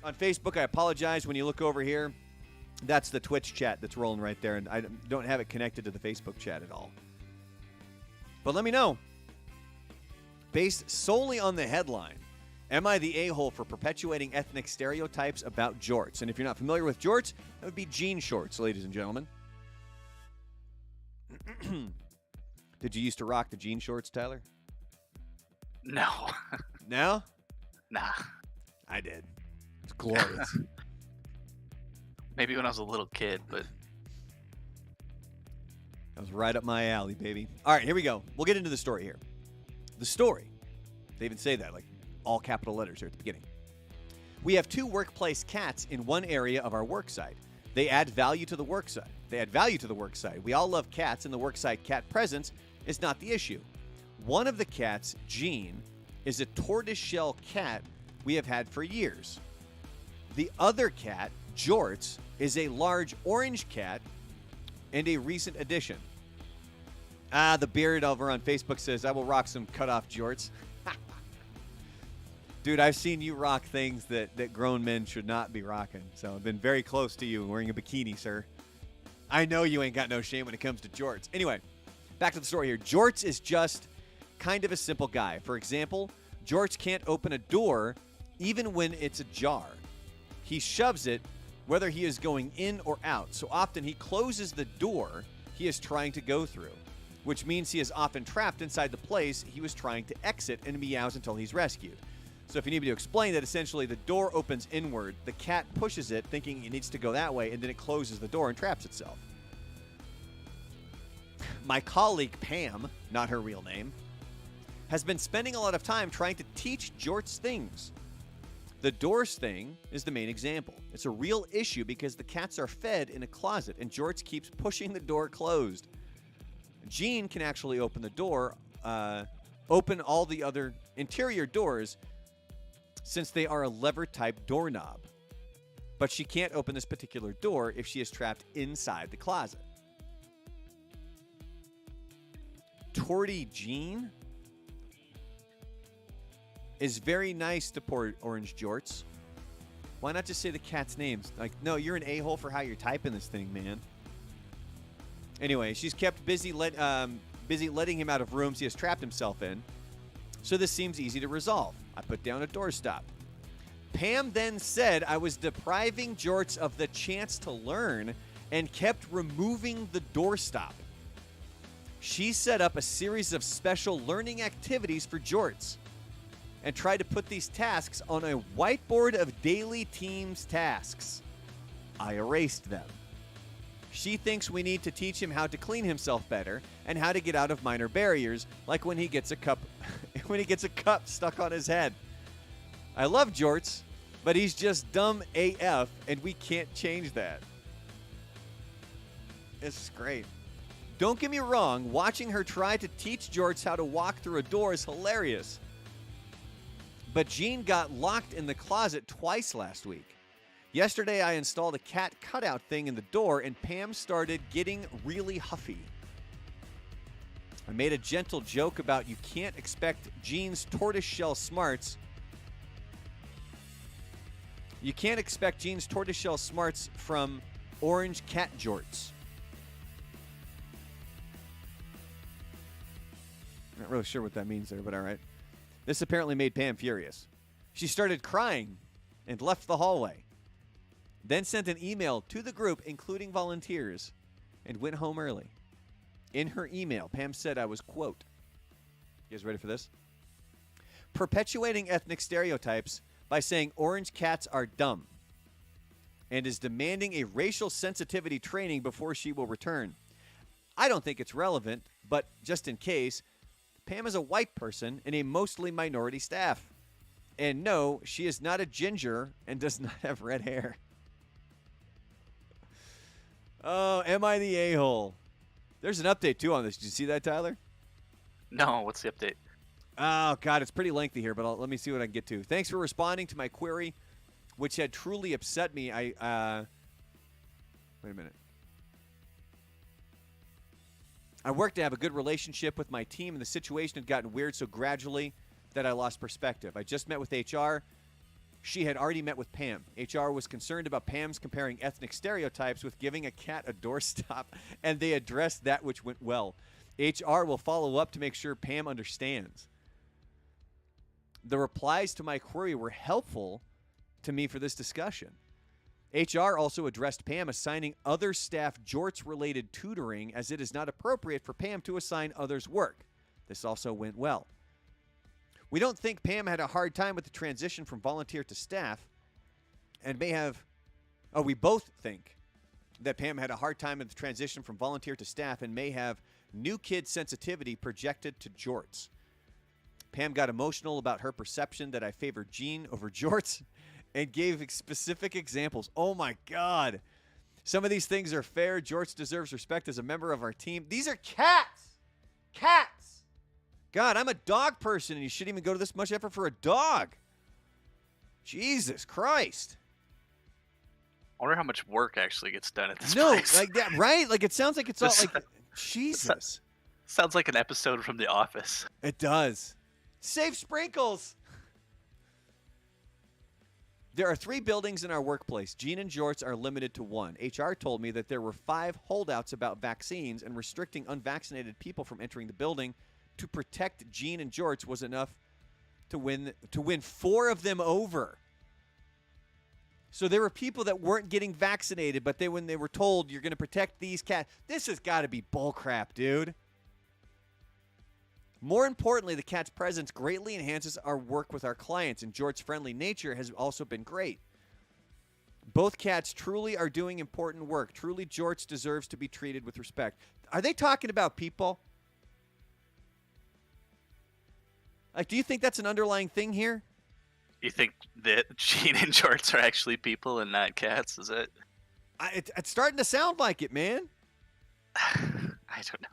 On Facebook, I apologize when you look over here. That's the Twitch chat that's rolling right there, and I don't have it connected to the Facebook chat at all. But let me know. Based solely on the headline, am I the a-hole for perpetuating ethnic stereotypes about jorts? And if you're not familiar with jorts, that would be jean shorts, ladies and gentlemen. Did you used to rock the jean shorts, Tyler? No. No? Nah. I did. It's glorious. Maybe when I was a little kid, but That was right up my alley, baby. All right, here we go. We'll get into the story here. The story. They even say that, like all capital letters here at the beginning. We have 2 workplace cats in one area of our work site. They add value to the work site. We all love cats, and the worksite cat presence is not the issue. One of the cats, Jean, is a tortoiseshell cat we have had for years. The other cat, Jorts, is a large orange cat and a recent addition. The Beard over on Facebook says, I will rock some cutoff jorts. Dude, I've seen you rock things that grown men should not be rocking. So I've been very close to you wearing a bikini, sir. I know you ain't got no shame when it comes to jorts. Anyway, back to the story here. Jorts is just kind of a simple guy. For example, Jorts can't open a door even when it's ajar. He shoves it whether he is going in or out. So often he closes the door he is trying to go through, which means he is often trapped inside the place he was trying to exit and meows until he's rescued. So if you need me to explain that, essentially the door opens inward, the cat pushes it thinking it needs to go that way, and then it closes the door and traps itself. My colleague Pam, not her real name, has been spending a lot of time trying to teach Jorts things. The doors thing is the main example. It's a real issue because the cats are fed in a closet, and Jorts keeps pushing the door closed. Jean can actually open the door, open all the other interior doors, since they are a lever-type doorknob. But she can't open this particular door if she is trapped inside the closet. Torty Jean is very nice to poor Orange Jorts. Why not just say the cat's names? Like, no, you're an a-hole for how you're typing this thing, man. Anyway, she's kept busy letting him out of rooms he has trapped himself in. So this seems easy to resolve. I put down a doorstop. Pam then said I was depriving Jorts of the chance to learn and kept removing the doorstop. She set up a series of special learning activities for Jorts and tried to put these tasks on a whiteboard of daily Teams tasks. I erased them. She thinks we need to teach him how to clean himself better and how to get out of minor barriers, like when he gets a cup stuck on his head. I love Jorts, but he's just dumb AF, and we can't change that. This is great. Don't get me wrong, watching her try to teach Jorts how to walk through a door is hilarious. But Jean got locked in the closet twice last week. Yesterday, I installed a cat cutout thing in the door, and Pam started getting really huffy. I made a gentle joke about you can't expect Jean's tortoiseshell smarts. You can't expect Jean's tortoiseshell smarts from orange cat jorts. Not really sure what that means there, but all right. This apparently made Pam furious. She started crying and left the hallway. Then sent an email to the group, including volunteers, and went home early. In her email, Pam said I was, quote, you guys ready for this? Perpetuating ethnic stereotypes by saying orange cats are dumb, and is demanding a racial sensitivity training before she will return. I don't think it's relevant, but just in case, Pam is a white person in a mostly minority staff. And no, she is not a ginger and does not have red hair. Oh, am I the a-hole? There's an update, too, on this. Did you see that, Tyler? no. What's the update? Oh, God, it's pretty lengthy here, but let me see what I can get to. Thanks for responding to my query, which had truly upset me. Wait a minute. I worked to have a good relationship with my team, and the situation had gotten weird so gradually that I lost perspective. I just met with HR. She had already met with Pam. HR was concerned about Pam's comparing ethnic stereotypes with giving a cat a doorstop, and they addressed that, which went well. HR will follow up to make sure Pam understands. The replies to my query were helpful to me for this discussion. HR also addressed Pam assigning other staff jorts-related tutoring, as it is not appropriate for Pam to assign others work. This also went well. We don't think Pam had a hard time with the transition from volunteer to staff, and may have... Oh, we both think that Pam had a hard time with the transition from volunteer to staff and may have new kid sensitivity projected to jorts. Pam got emotional about her perception that I favored Gene over jorts and gave specific examples. Oh, my God. Some of these things are fair. Jorts deserves respect as a member of our team. These are cats. Cats. God, I'm a dog person, and you shouldn't even go to this much effort for a dog. Jesus Christ. I wonder how much work actually gets done at this No, place. like that, right? Like, it sounds like it's all like, Jesus. Sounds like an episode from The Office. It does. Save sprinkles. There are 3 buildings in our workplace. Gene and jorts are limited to 1. HR told me that there were 5 holdouts about vaccines, and restricting unvaccinated people from entering the building to protect Gene and jorts was enough to win 4 of them over. So there were people that weren't getting vaccinated, but when they were told you're going to protect these cats, this has got to be bullcrap, dude. More importantly, the cat's presence greatly enhances our work with our clients, and Jort's friendly nature has also been great. Both cats truly are doing important work. Truly, Jorts deserves to be treated with respect. Are they talking about people? Like, do you think that's an underlying thing here? You think that Gene and Jorts are actually people and not cats? Is it? It's starting to sound like it, man. I don't know.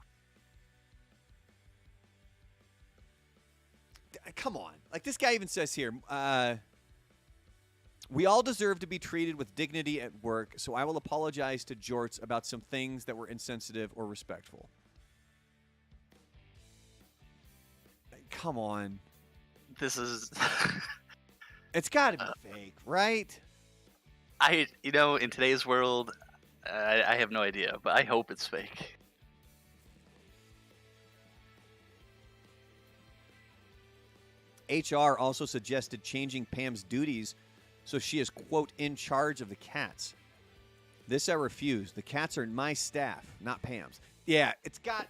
Come on. Like, this guy even says here, we all deserve to be treated with dignity at work, so I will apologize to Jorts about some things that were insensitive or respectful. Come on. This is... It's got to be fake, right? In today's world, I have no idea, but I hope it's fake. HR also suggested changing Pam's duties so she is, quote, in charge of the cats. This I refuse. The cats are my staff, not Pam's. Yeah, it's got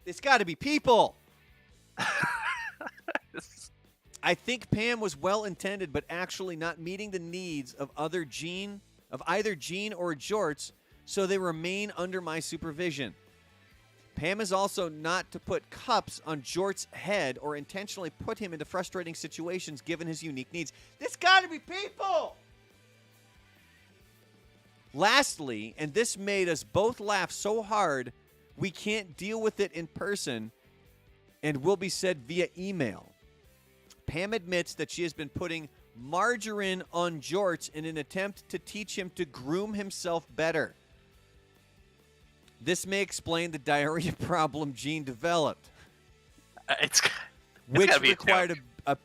to be people. I think Pam was well-intended, but actually not meeting the needs of either Gene or Jorts, so they remain under my supervision. Pam is also not to put cups on Jort's head or intentionally put him into frustrating situations given his unique needs. There's got to be people! Lastly, and this made us both laugh so hard we can't deal with it in person and will be said via email. Pam admits that she has been putting margarine on Jorts in an attempt to teach him to groom himself better. This may explain the diarrhea problem Gene developed, which required a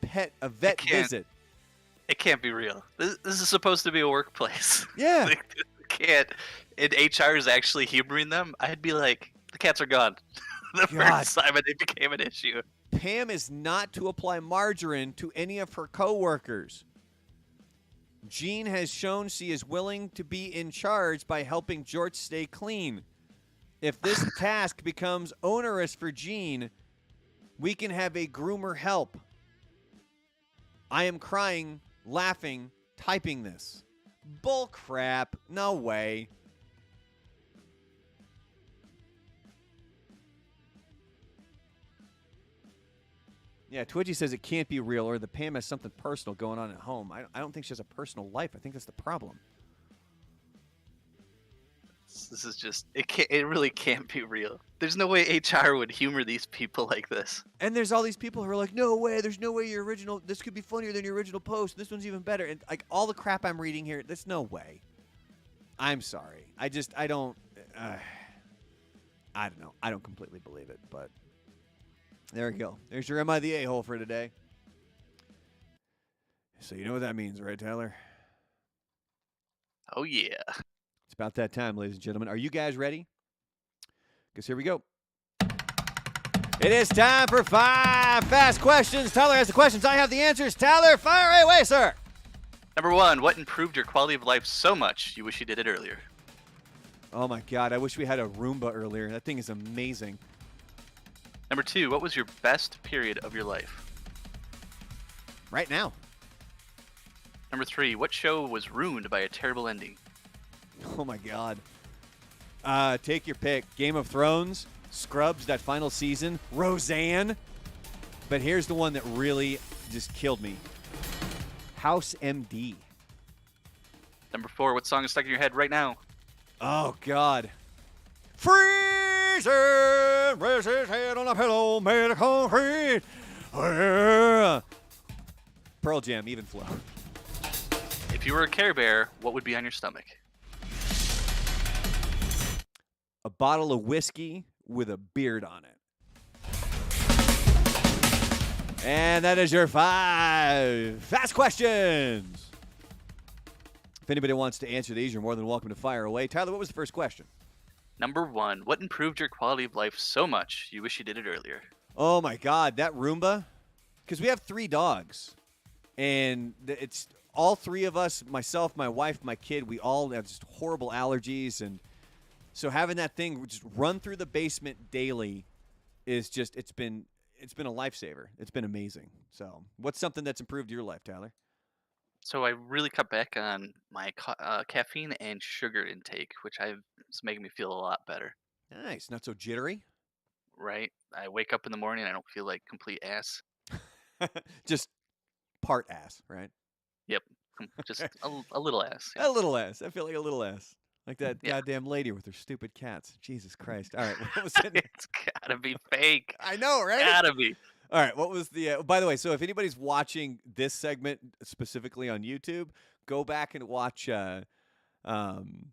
vet visit. It can't be real. This is supposed to be a workplace. Yeah. Can't. And HR is actually humoring them. I'd be like, the cats are gone. First time it became an issue. Pam is not to apply margarine to any of her coworkers. Gene has shown she is willing to be in charge by helping Jorts stay clean. If this task becomes onerous for Gene, we can have a groomer help. I am crying, laughing, typing this. Bull crap. No way. Yeah, Twitchy says it can't be real, or the Pam has something personal going on at home. I don't think she has a personal life. I think that's the problem. This is just it really can't be real. There's no way HR would humor these people like this. And there's all these people who are like, no way, there's no way this could be funnier than your original post. This one's even better. And like all the crap I'm reading here, there's no way. I'm sorry. I don't know. I don't completely believe it, but there we go. There's your Am I the A-hole for today. So you know what that means, right, Tyler? Oh, yeah. It's about that time, ladies and gentlemen. Are you guys ready? Because here we go. It is time for 5 fast questions. Tyler has the questions. I have the answers. Tyler, fire away, sir. Number 1, what improved your quality of life so much you wish you did it earlier? Oh my God, I wish we had a Roomba earlier. That thing is amazing. Number 2, what was your best period of your life? Right now. Number 3, what show was ruined by a terrible ending? Oh my God. Take your pick. Game of Thrones, Scrubs, that final season, Roseanne. But here's the one that really just killed me. House MD. Number 4, what song is stuck in your head right now? Oh God. Freezing, rest his head on a pillow made of concrete. Pearl Jam, Even Flow. If you were a Care Bear, what would be on your stomach? A bottle of whiskey with a beard on it. And that is your 5 fast questions. If anybody wants to answer these, you're more than welcome to fire away. Tyler, what was the first question? Number 1, what improved your quality of life so much you wish you did it earlier? Oh my God, that Roomba. Because we have 3 dogs. And it's all 3 of us, myself, my wife, my kid, we all have just horrible allergies. And so having that thing just run through the basement daily is just, it's been a lifesaver. It's been amazing. So what's something that's improved your life, Tyler? So I really cut back on my caffeine and sugar intake, which it's making me feel a lot better. Nice. Not so jittery. Right? I wake up in the morning, I don't feel like complete ass. Just part ass, right? Yep, just a little ass. A little ass. I feel like a little ass. Like that Yeah. goddamn lady with her stupid cats. Jesus Christ. All right. What was it? It's gotta be fake. I know, right? Gotta be. All right. What was the. By the way, so if anybody's watching this segment specifically on YouTube, go back and watch our Am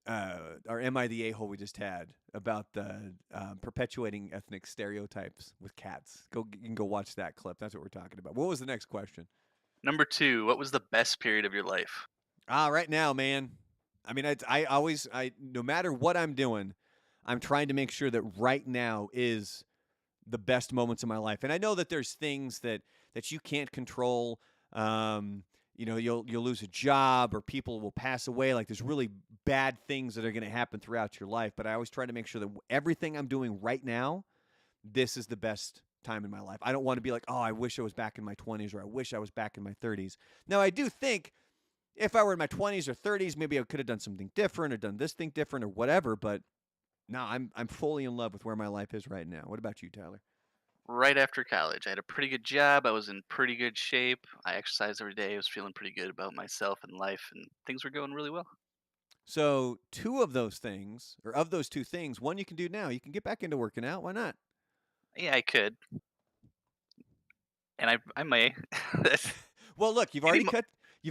I the A-hole we just had about the perpetuating ethnic stereotypes with cats. You can go watch that clip. That's what we're talking about. What was the next question? Number 2, what was the best period of your life? Right now, man. I mean, I always, no matter what I'm doing, I'm trying to make sure that right now is the best moments of my life. And I know that there's things that you can't control. You'll lose a job or people will pass away. Like there's really bad things that are going to happen throughout your life. But I always try to make sure that everything I'm doing right now, this is the best time in my life. I don't want to be like, oh, I wish I was back in my 20s or I wish I was back in my 30s. Now, I do think if I were in my 20s or 30s, maybe I could have done something different or done this thing different or whatever. But no, I'm fully in love with where my life is right now. What about you, Tyler? Right after college, I had a pretty good job. I was in pretty good shape. I exercised every day. I was feeling pretty good about myself and life, and things were going really well. So 2 of those things, or of those 2 things, one you can do now. You can get back into working out. Why not? Yeah, I could, and I may. Well, look, you've Any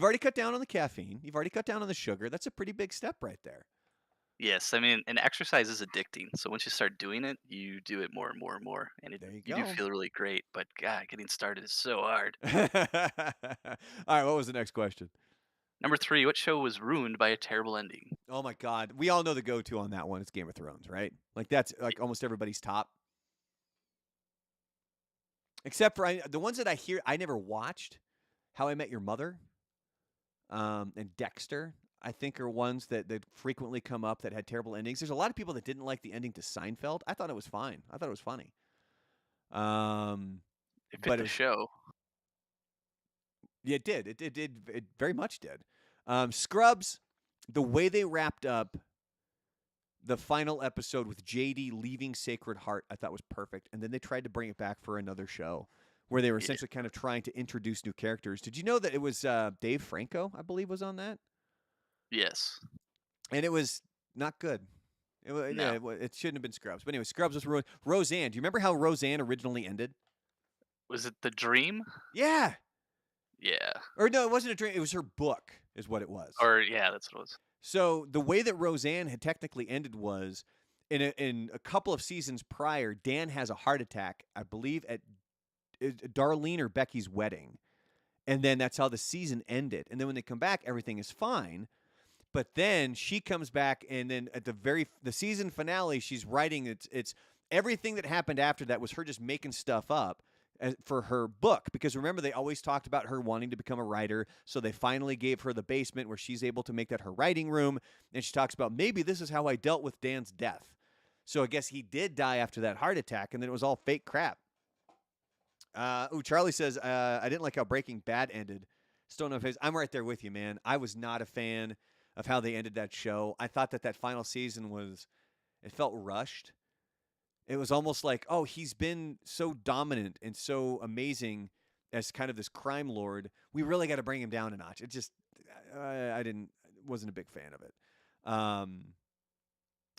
already cut down on the caffeine. You've already cut down on the sugar. That's a pretty big step right there. Yes, I mean, and exercise is addicting. So once you start doing it, you do it more and more and more, and There you you go. do feel really great. But God, getting started is so hard. All right, what was the next question? Number 3, what show was ruined by a terrible ending? Oh my God, we all know the go-to on that one. It's Game of Thrones, right? Like that's like almost everybody's top. Except for the ones that I never watched. How I Met Your Mother, and Dexter, I think are ones that frequently come up that had terrible endings. There's a lot of people that didn't like the ending to Seinfeld. I thought it was fine. I thought it was funny. It fit But the show. Yeah, it did. It very much did. Scrubs, the way they wrapped up the final episode with JD leaving Sacred Heart, I thought was perfect. And then they tried to bring it back for another show where they were essentially kind of trying to introduce new characters. Did you know that it was Dave Franco, I believe, was on that? Yes. And it was not good. No. It shouldn't have been Scrubs. But anyway, Scrubs was ruined. Roseanne, do you remember how Roseanne originally ended? Was it The Dream? Yeah. Yeah. Or no, it wasn't a dream. It was her book is what it was. Or yeah, that's what it was. So the way that Roseanne had technically ended was in a couple of seasons prior, Dan has a heart attack, I believe, at Darlene or Becky's wedding. And then that's how the season ended. And then when they come back, everything is fine. But then she comes back, and then at the season finale, she's writing it's everything that happened after that was her just making stuff up. for her book, because remember, they always talked about her wanting to become a writer. So they finally gave her the basement where she's able to make that her writing room. And she talks about, maybe this is how I dealt with Dan's death. So I guess he did die after that heart attack, and then it was all fake crap. Charlie says, I didn't like how Breaking Bad ended. Stone on Face. I'm right there with you, man. I was not a fan of how they ended that show. I thought that final season it felt rushed. It was almost like, oh, he's been so dominant and so amazing as kind of this crime lord. We really got to bring him down a notch. It just, wasn't a big fan of it.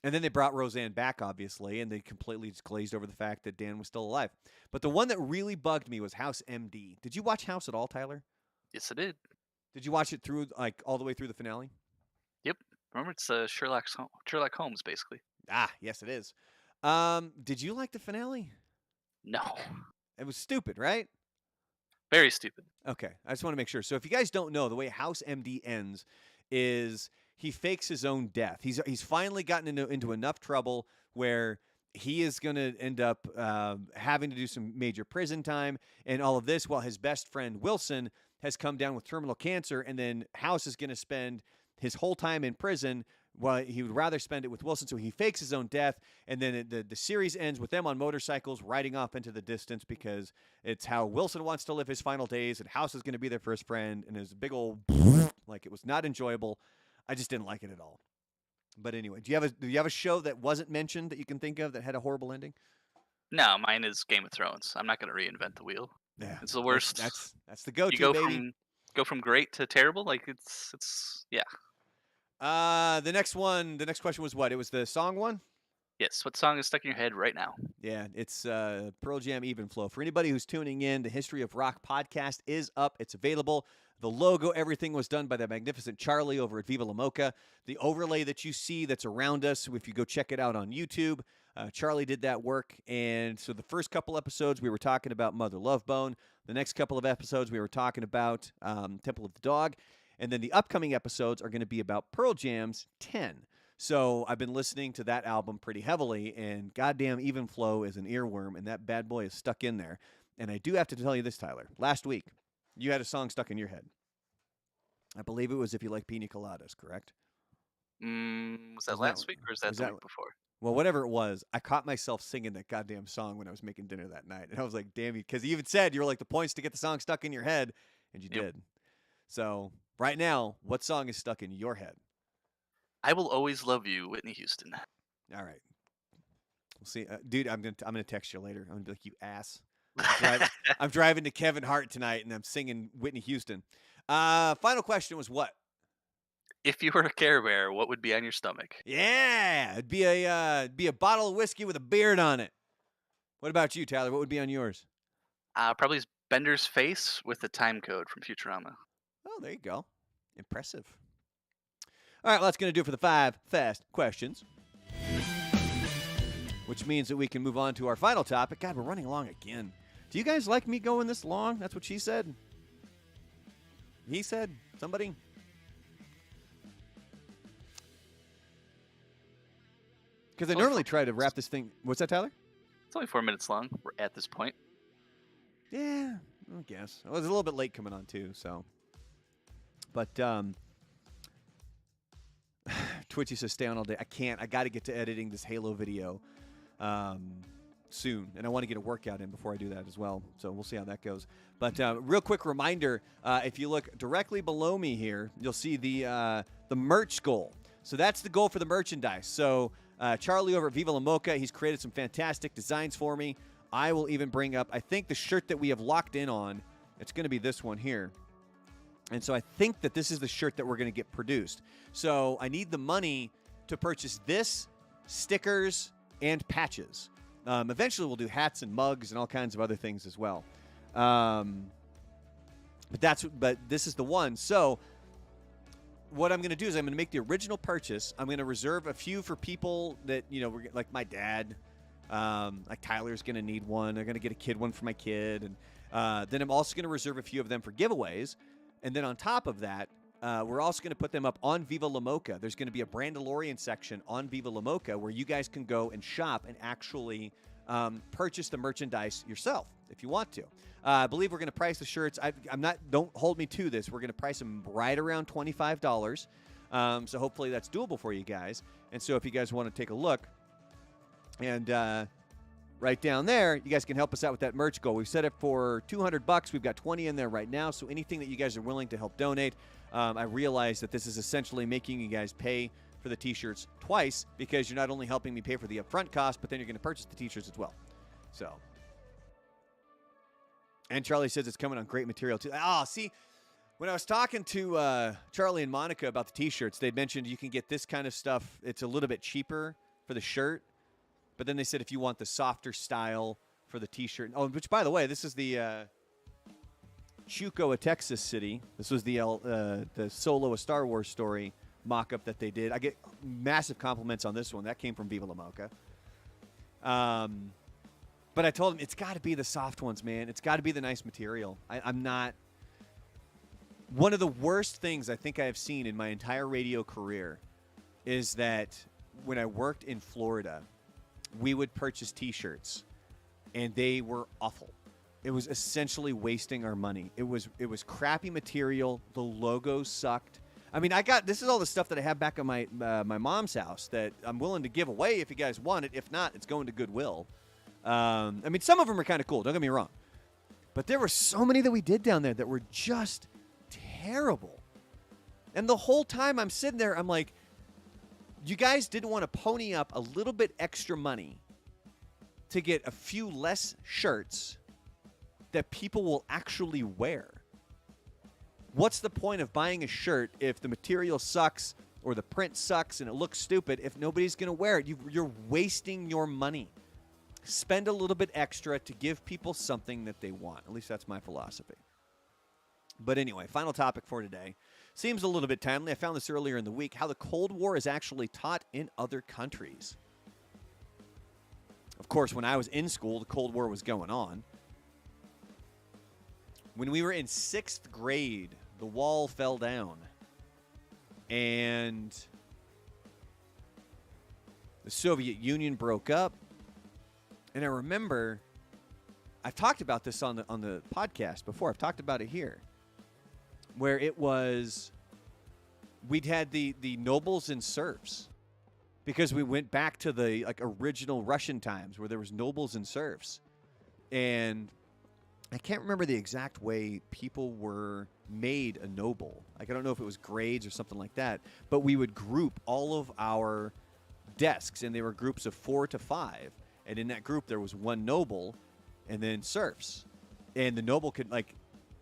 And then they brought Roseanne back, obviously, and they completely just glazed over the fact that Dan was still alive. But the one that really bugged me was House MD. Did you watch House at all, Tyler? Yes, I did. Did you watch it through, like, all the way through the finale? Yep. Remember, it's Sherlock Holmes, basically. Ah, yes, it is. Did you like the finale? No. It was stupid, right? Very stupid. Okay, I just want to make sure. So if you guys don't know, the way House MD ends is he fakes his own death. He's finally gotten into enough trouble where he is going to end up having to do some major prison time and all of this, while his best friend Wilson has come down with terminal cancer, and then House is going to spend his whole time in prison. Well, he would rather spend it with Wilson, so he fakes his own death, and then the series ends with them on motorcycles riding off into the distance, because it's how Wilson wants to live his final days, and House is going to be their first friend, and there's a big old like, it was not enjoyable. I just didn't like it at all. But anyway, do you have a show that wasn't mentioned that you can think of that had a horrible ending? No, mine is Game of Thrones. I'm not going to reinvent the wheel. Yeah, it's the worst. That's the go-to, you baby. Go from great to terrible. Like it's yeah. The next question was what? It was the song one? Yes. What song is stuck in your head right now? Yeah, it's Pearl Jam Even Flow. For anybody who's tuning in, the History of Rock podcast is up. It's available. The logo, everything was done by the magnificent Charlie over at Viva La Mocha. The overlay that you see that's around us, if you go check it out on YouTube, Charlie did that work. And so the first couple episodes, we were talking about Mother Love Bone. The next couple of episodes, we were talking about Temple of the Dog. And then the upcoming episodes are going to be about Pearl Jam's 10. So I've been listening to that album pretty heavily, and goddamn Even Flow is an earworm, and that bad boy is stuck in there. And I do have to tell you this, Tyler. Last week, you had a song stuck in your head. I believe it was If You Like Pina Coladas, correct? Was that last week, or was that the week before? Well, whatever it was, I caught myself singing that goddamn song when I was making dinner that night. And I was like, damn you, because you even said, you were like, the points to get the song stuck in your head, and you did. So right now, what song is stuck in your head? I Will Always Love You, Whitney Houston. All right. We'll see. Dude, I'm gonna text you later. I'm gonna be like, you ass. I'm driving to Kevin Hart tonight, and I'm singing Whitney Houston. Final question was what? If you were a Care Bear, what would be on your stomach? Yeah, it'd be a bottle of whiskey with a beard on it. What about you, Tyler? What would be on yours? Probably Bender's face with the time code from Futurama. Oh, there you go. Impressive. All right, well, that's going to do it for the 5 fast questions, which means that we can move on to our final topic. God, we're running along again. Do you guys like me going this long? That's what she said. He said. Somebody. Because I normally try to wrap this thing. What's that, Tyler? It's only 4 minutes long. We're at this point. Yeah, I guess. I was a little bit late coming on, too, so. But, Twitchy says stay on all day. I can't. I got to get to editing this Halo video soon, and I want to get a workout in before I do that as well. So we'll see how that goes. But real quick reminder: if you look directly below me here, you'll see the merch goal. So that's the goal for the merchandise. So Charlie over at Viva La Mocha, he's created some fantastic designs for me. I will even bring up, I think, the shirt that we have locked in on. It's going to be this one here. And so I think that this is the shirt that we're going to get produced. So I need the money to purchase this, stickers, and patches. Eventually we'll do hats and mugs and all kinds of other things as well. But this is the one. So what I'm going to do is I'm going to make the original purchase. I'm going to reserve a few for people that, like my dad. Like Tyler's going to need one. I'm going to get a kid one for my kid. And then I'm also going to reserve a few of them for giveaways. And then on top of that, we're also going to put them up on Viva La Mocha. There's going to be a Brandalorian section on Viva La Mocha where you guys can go and shop and actually purchase the merchandise yourself. if you want to. I believe we're going to price the shirts. Don't hold me to this. We're going to price them right around $25. So hopefully that's doable for you guys. And so if you guys want to take a look, and right down there, you guys can help us out with that merch goal. We've set it for $200. We've got 20 in there right now. So anything that you guys are willing to help donate, I realize that this is essentially making you guys pay for the T-shirts twice, because you're not only helping me pay for the upfront cost, but then you're going to purchase the T-shirts as well. So, and Charlie says it's coming on great material too. Oh, see, when I was talking to Charlie and Monica about the T-shirts, they mentioned you can get this kind of stuff. It's a little bit cheaper for the shirt, but then they said if you want the softer style for the T-shirt. Oh, which, by the way, this is the Chuco, a Texas city. This was the Solo, a Star Wars story mock-up that they did. I get massive compliments on this one. That came from Viva La Mocha. But I told him it's got to be the soft ones, man. It's got to be the nice material. I'm not... One of the worst things I think I have seen in my entire radio career is that when I worked in Florida, we would purchase T-shirts, and they were awful. It was essentially wasting our money. It was crappy material. The logo sucked. I mean, this is all the stuff that I have back at my mom's house that I'm willing to give away if you guys want it. If not, it's going to Goodwill. I mean, some of them are kind of cool. Don't get me wrong. But there were so many that we did down there that were just terrible. And the whole time I'm sitting there, I'm like, you guys didn't want to pony up a little bit extra money to get a few less shirts that people will actually wear. What's the point of buying a shirt if the material sucks or the print sucks and it looks stupid if nobody's going to wear it? You're wasting your money. Spend a little bit extra to give people something that they want. At least that's my philosophy. But anyway, final topic for today. Seems a little bit timely. I found this earlier in the week, how the Cold War is actually taught in other countries. Of course, when I was in school, the Cold War was going on. When we were in 6th grade, the wall fell down. And the Soviet Union broke up. And I remember, I've talked about this on the podcast before. I've talked about it here. Where it was, we'd had the nobles and serfs. Because we went back to the original Russian times where there was nobles and serfs. And I can't remember the exact way people were made a noble. I don't know if it was grades or something like that. But we would group all of our desks, and they were groups of 4 to 5. And in that group, there was one noble and then serfs. And the noble could,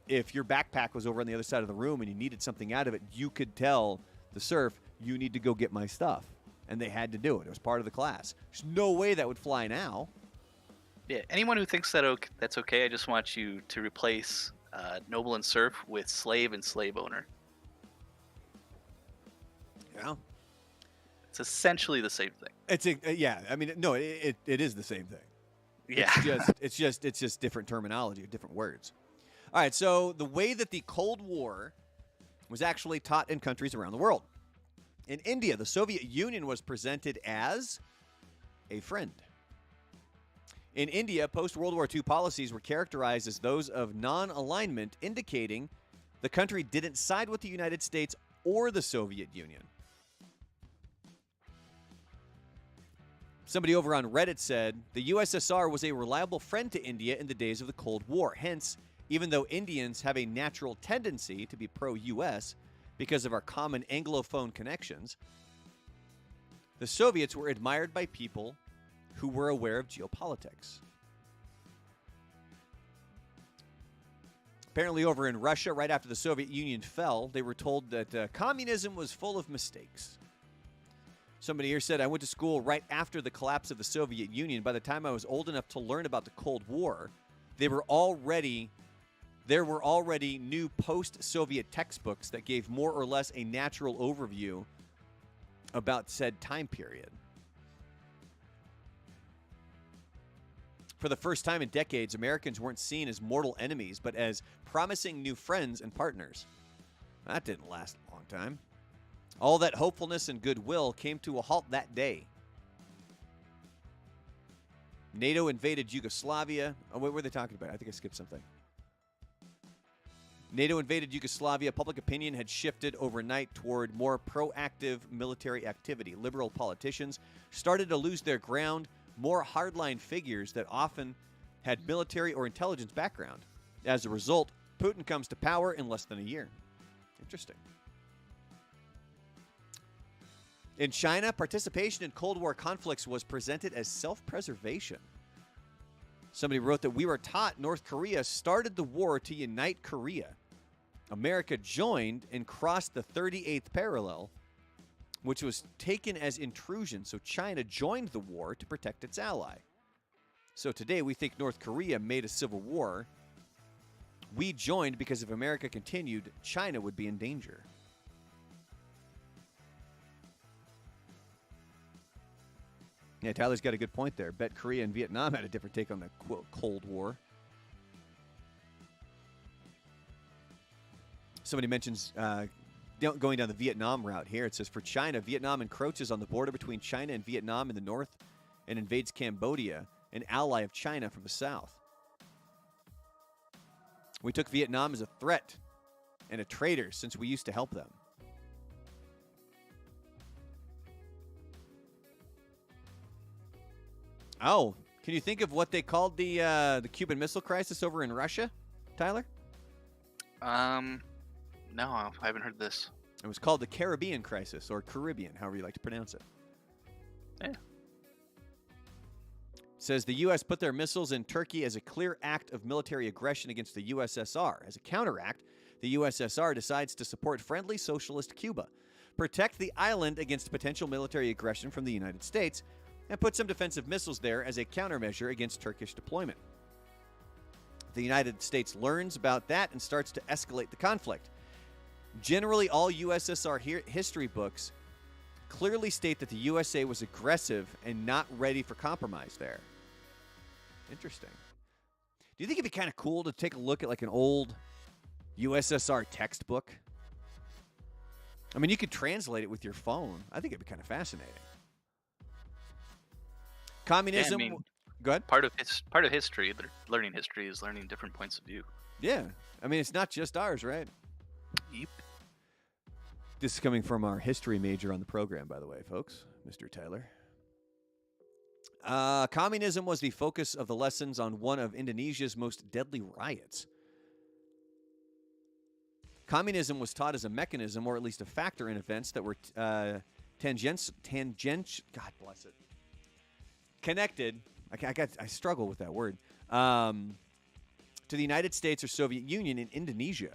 if your backpack was over on the other side of the room and you needed something out of it, you could tell the serf, you need to go get my stuff. And they had to do it. It was part of the class. There's no way that would fly now. Yeah, anyone who thinks that's okay, I just want you to replace noble and serf with slave and slave owner. Yeah. It's essentially the same thing. Yeah. I mean, no, it is the same thing. Yeah. It's just different terminology, different words. All right. So the way that the Cold War was actually taught in countries around the world. In India, the Soviet Union was presented as a friend. In India, post-World War II policies were characterized as those of non-alignment, indicating the country didn't side with the United States or the Soviet Union. Somebody over on Reddit said, the USSR was a reliable friend to India in the days of the Cold War. Hence, even though Indians have a natural tendency to be pro-US because of our common Anglophone connections, the Soviets were admired by people who were aware of geopolitics. Apparently over in Russia, right after the Soviet Union fell, they were told that communism was full of mistakes. Somebody here said, I went to school right after the collapse of the Soviet Union. By the time I was old enough to learn about the Cold War, there were already new post-Soviet textbooks that gave more or less a natural overview about said time period. For the first time in decades, Americans weren't seen as mortal enemies, but as promising new friends and partners. That didn't last a long time. All that hopefulness and goodwill came to a halt that day. NATO invaded Yugoslavia. Oh, what were they talking about? I think I skipped something. NATO invaded Yugoslavia. Public opinion had shifted overnight toward more proactive military activity. Liberal politicians started to lose their ground. More hardline figures that often had military or intelligence background. As a result, Putin comes to power in less than a year. Interesting. In China, participation in Cold War conflicts was presented as self-preservation. Somebody wrote that we were taught North Korea started the war to unite Korea. America joined and crossed the 38th parallel, which was taken as intrusion. So China joined the war to protect its ally. So today we think North Korea made a civil war. We joined because if America continued, China would be in danger. Yeah, Tyler's got a good point there. Bet Korea and Vietnam had a different take on the Cold War. Somebody mentions going down the Vietnam route here. It says, for China, Vietnam encroaches on the border between China and Vietnam in the north and invades Cambodia, an ally of China from the south. We took Vietnam as a threat and a traitor since we used to help them. Oh, can you think of what they called the Cuban Missile Crisis over in Russia, Tyler? No, I haven't heard this. It was called the Caribbean Crisis, or Caribbean, however you like to pronounce it. Yeah. It says the U.S. put their missiles in Turkey as a clear act of military aggression against the USSR. As a counteract, the USSR decides to support friendly socialist Cuba, protect the island against potential military aggression from the United States, and put some defensive missiles there as a countermeasure against Turkish deployment. The United States learns about that and starts to escalate the conflict. Generally, all USSR history books clearly state that the USA was aggressive and not ready for compromise there. Interesting. Do you think it'd be kind of cool to take a look at like an old USSR textbook? I mean, you could translate it with your phone. I think it'd be kind of fascinating. Communism. Yeah, I mean, go ahead. Part of history, learning history, is learning different points of view. Yeah. I mean, it's not just ours, right? Yep. This is coming from our history major on the program, by the way, folks. Mr. Tyler. Communism was the focus of the lessons on one of Indonesia's most deadly riots. Communism was taught as a mechanism, or at least a factor in events that were God bless it, connected. I struggle with that word. To the United States or Soviet Union in Indonesia.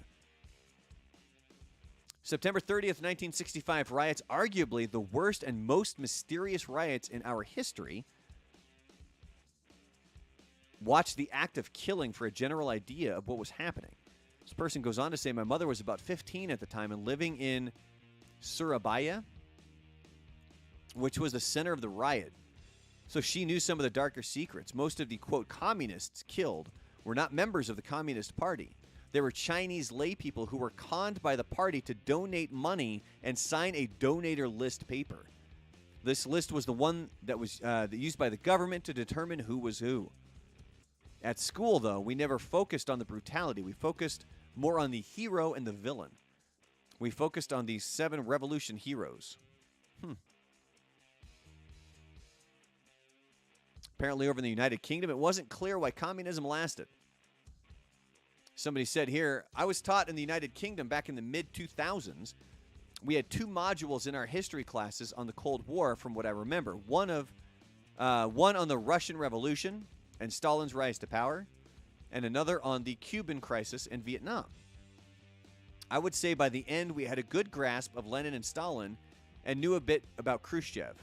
September 30th, 1965 riots, arguably the worst and most mysterious riots in our history. Watched the act of killing for a general idea of what was happening. This person goes on to say, my mother was about 15 at the time and living in Surabaya, which was the center of the riot. So she knew some of the darker secrets. Most of the, quote, communists killed were not members of the Communist Party. They were Chinese lay people who were conned by the party to donate money and sign a donator list paper. This list was the one that was used by the government to determine who was who. At school, though, we never focused on the brutality. We focused more on the hero and the villain. We focused on these 7 revolution heroes. Apparently over in the United Kingdom, it wasn't clear why communism lasted. Somebody said here, I was taught in the United Kingdom back in the mid-2000s. We had 2 modules in our history classes on the Cold War, from what I remember. One on the Russian Revolution and Stalin's rise to power, and another on the Cuban crisis and Vietnam. I would say by the end, we had a good grasp of Lenin and Stalin and knew a bit about Khrushchev,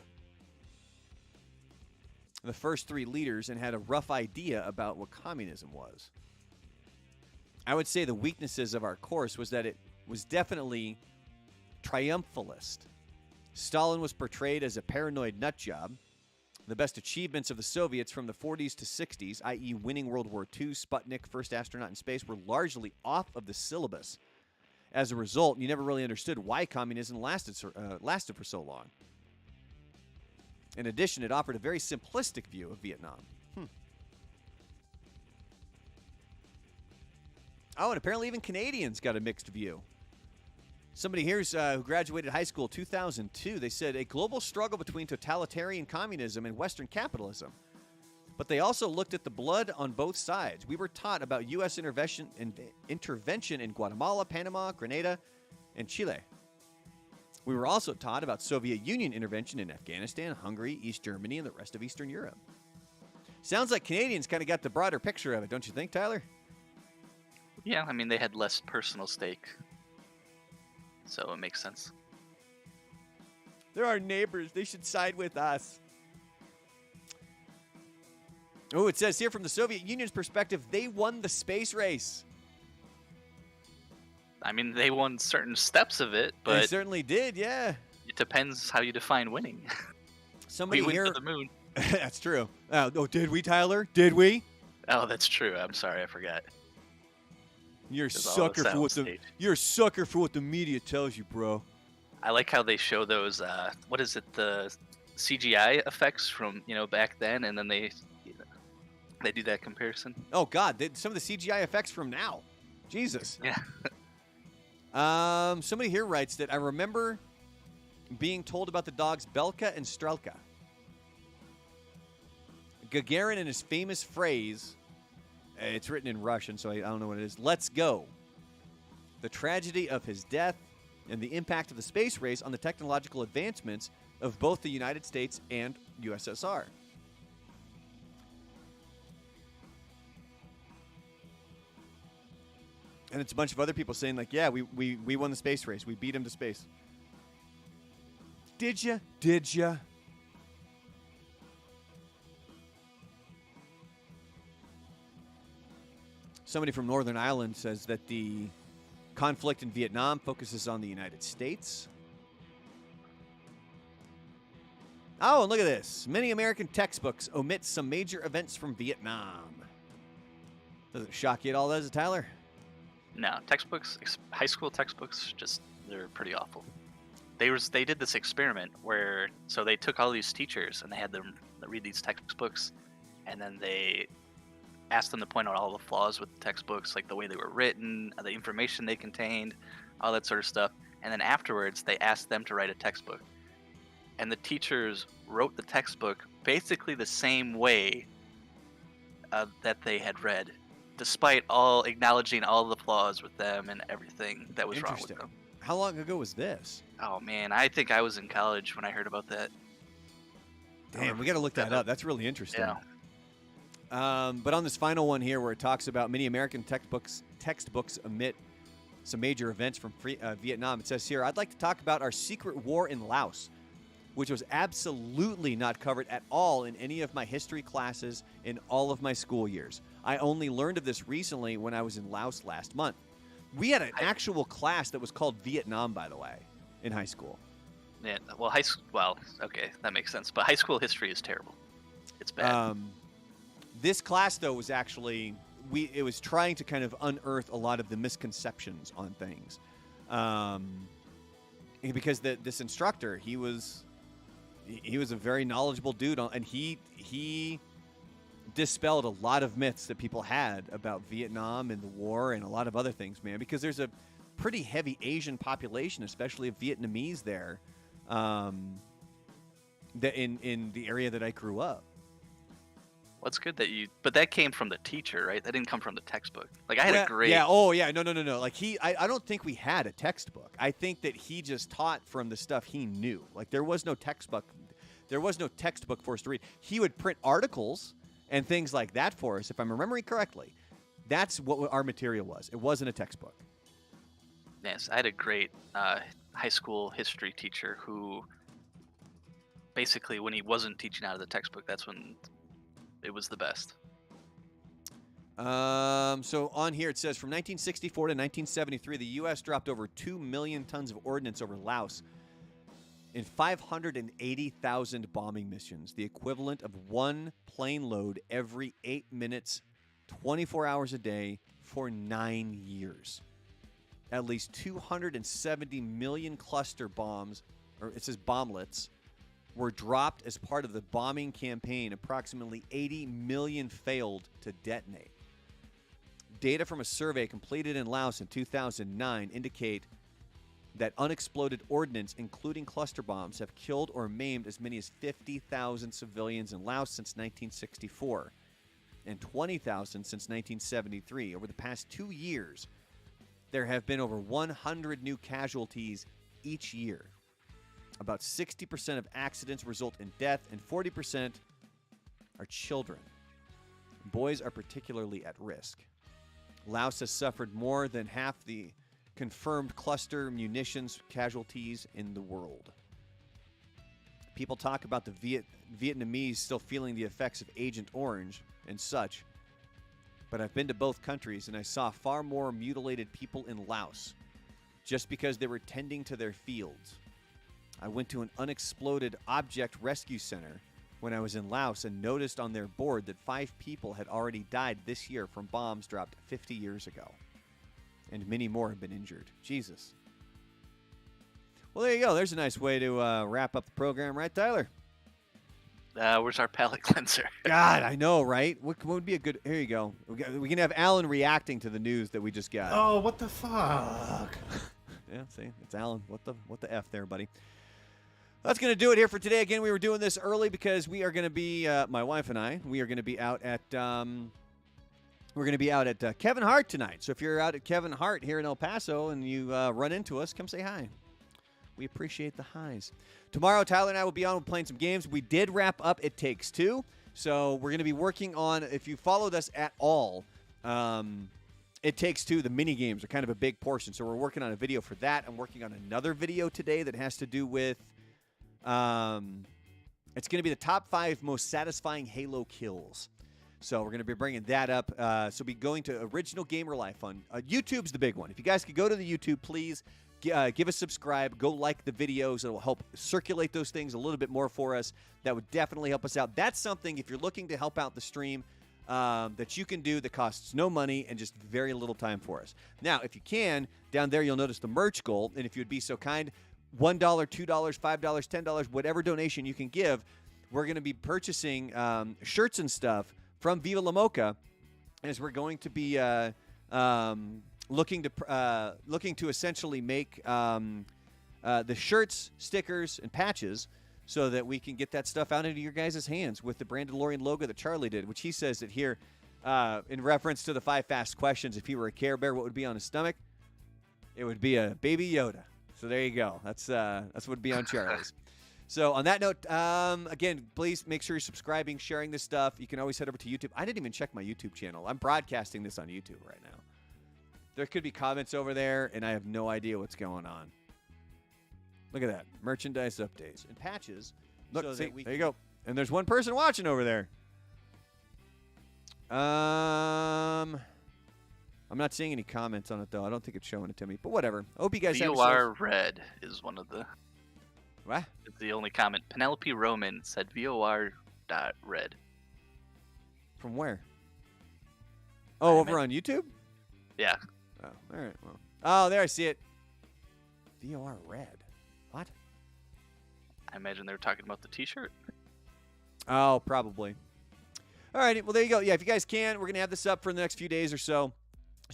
the first 3 leaders, and had a rough idea about what communism was. I would say the weaknesses of our course was that it was definitely triumphalist. Stalin was portrayed as a paranoid nutjob. The best achievements of the Soviets from the 40s to 60s, i.e. winning World War II, Sputnik, first astronaut in space, were largely off of the syllabus. As a result, you never really understood why communism lasted for so long. In addition, it offered a very simplistic view of Vietnam. Oh, and apparently even Canadians got a mixed view. Somebody here's who graduated high school 2002. They said a global struggle between totalitarian communism and Western capitalism. But they also looked at the blood on both sides. We were taught about U.S. intervention in Guatemala, Panama, Grenada, and Chile. We were also taught about Soviet Union intervention in Afghanistan, Hungary, East Germany, and the rest of Eastern Europe. Sounds like Canadians kind of got the broader picture of it, don't you think, Tyler? Yeah, I mean, they had less personal stake. So it makes sense. They're our neighbors. They should side with us. Oh, it says here from the Soviet Union's perspective, they won the space race. I mean, they won certain steps of it, but They certainly did, yeah. it depends how you define winning. Somebody We went here. to the moon. That's true. Oh, did we, Tyler? Did we? Oh, that's true. I'm sorry, I forgot. You're a It's all sucker a for what the soundstage. you're a sucker for what the media tells you, bro. I like how they show those. What is it? The CGI effects from back then, and then they do that comparison. Oh God, some of the CGI effects from now. Jesus. Yeah. Somebody here writes that I remember being told about the dogs Belka and Strelka. Gagarin and his famous phrase, it's written in Russian, so I don't know what it is. Let's go. The tragedy of his death and the impact of the space race on the technological advancements of both the United States and USSR. And it's a bunch of other people saying, like, yeah, we won the space race. We beat him to space. Did ya? Did ya? Somebody from Northern Ireland says that the conflict in Vietnam focuses on the United States. Oh, and look at this. Many American textbooks omit some major events from Vietnam. Does it shock you at all, does it, Tyler? No, textbooks, high school textbooks, they're pretty awful. They did this experiment where they took all these teachers and they had them read these textbooks, and then they asked them to point out all the flaws with the textbooks, like the way they were written, the information they contained, all that sort of stuff. And then afterwards, they asked them to write a textbook. And the teachers wrote the textbook basically the same way that they had read, despite all acknowledging all the flaws with them and everything that was wrong with Interesting. them. How long ago was this? Oh man, I think I was in college when I heard about that. Damn, we got to look that up. That's really interesting. Yeah. But on this final one here, where it talks about many American textbooks omit some major events from Vietnam, it says here, I'd like to talk about our secret war in Laos, which was absolutely not covered at all in any of my history classes in all of my school years. I only learned of this recently when I was in Laos last month. We had an actual class that was called Vietnam, by the way, in high school. Yeah. Well, okay, that makes sense. But high school history is terrible. It's bad. This class, though, was actually it was trying to kind of unearth a lot of the misconceptions on things, because this instructor, he was a very knowledgeable dude, and he dispelled a lot of myths that people had about Vietnam and the war and a lot of other things, man, because there's a pretty heavy Asian population, especially of Vietnamese there, that in the area that I grew up. Well, it's good that but that came from the teacher, right? That didn't come from the textbook. Like I had a great. Yeah. Oh, yeah. No. Like I don't think we had a textbook. I think that he just taught from the stuff he knew. Like there was no textbook. There was no textbook for us to read. He would print articles and things like that for us, if I'm remembering correctly. That's what our material was. It wasn't a textbook. Yes, I had a great high school history teacher who, basically, when he wasn't teaching out of the textbook, that's when it was the best. So on here it says from 1964 to 1973, the U.S. dropped over 2 million tons of ordnance over Laos in 580,000 bombing missions, the equivalent of one plane load every 8 minutes, 24 hours a day for 9 years. At least 270 million cluster bombs, or it says bomblets, were dropped as part of the bombing campaign. Approximately 80 million failed to detonate. data from a survey completed in Laos in 2009 indicate that unexploded ordnance, including cluster bombs, have killed or maimed as many as 50,000 civilians in Laos since 1964 and 20,000 since 1973. Over the past 2 years, there have been over 100 new casualties each year. About 60% of accidents result in death, and 40% are children. Boys are particularly at risk. Laos has suffered more than half the confirmed cluster munitions casualties in the world. People talk about the Vietnamese still feeling the effects of Agent Orange and such, but I've been to both countries and I saw far more mutilated people in Laos just because they were tending to their fields. I went to an unexploded object rescue center when I was in Laos and noticed on their board that 5 people had already died this year from bombs dropped 50 years ago. And many more have been injured. Jesus. Well, there you go. There's a nice way to wrap up the program, right, Tyler? Where's our palate cleanser? God, I know, right? What would be a good... Here you go. We can have Alan reacting to the news that we just got. Oh, what the fuck? Yeah, see? It's Alan. What the F there, buddy? That's going to do it here for today. Again, we were doing this early because we are going to be... my wife and I, we are going to be out at... we're going to be out at Kevin Hart tonight. So if you're out at Kevin Hart here in El Paso and you run into us, come say hi. We appreciate the highs. Tomorrow, Tyler and I will be on playing some games. We did wrap up It Takes Two. So we're going to be working on, if you followed us at all, It Takes Two, the mini games are kind of a big portion. So we're working on a video for that. I'm working on another video today that has to do with, it's going to be the top 5 most satisfying Halo kills. So we're going to be bringing that up. So we'll be going to Original Gamer Life on YouTube's the big one. If you guys could go to the YouTube, please give us subscribe. Go like the videos. It will help circulate those things a little bit more for us. That would definitely help us out. That's something, if you're looking to help out the stream, that you can do that costs no money and just very little time for us. Now, if you can, down there you'll notice the merch goal. And if you'd be so kind, $1, $2, $5, $10, whatever donation you can give, we're going to be purchasing shirts and stuff from Viva La Mocha, as we're going to be looking to essentially make the shirts, stickers, and patches so that we can get that stuff out into your guys' hands with the Brandon DeLorean logo that Charlie did, which he says that here, in reference to the 5 fast questions, if he were a Care Bear, what would be on his stomach? It would be a Baby Yoda. So there you go. That's what would be on Charlie's. So on that note, again, please make sure you're subscribing, sharing this stuff. You can always head over to YouTube. I didn't even check my YouTube channel. I'm broadcasting this on YouTube right now. There could be comments over there, and I have no idea what's going on. Look at that. Merchandise updates and patches. Look, so see, there you go. And there's one person watching over there. I'm not seeing any comments on it, though. I don't think it's showing it to me. But whatever. I hope you guys have... VOR Red is one of the... What? It's the only comment. Penelope Roman said VOR.red. From where? Oh, over on YouTube? Yeah. Oh, all right. Well. Oh, there I see it. VOR Red. What? I imagine they were talking about the T-shirt. Oh, probably. All right. Well, there you go. Yeah, if you guys can, we're going to have this up for the next few days or so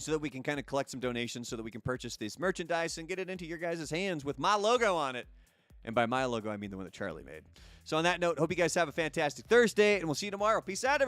that we can kind of collect some donations so that we can purchase this merchandise and get it into your guys' hands with my logo on it. And by my logo, I mean the one that Charlie made. So on that note, hope you guys have a fantastic Thursday, and we'll see you tomorrow. Peace out, everybody.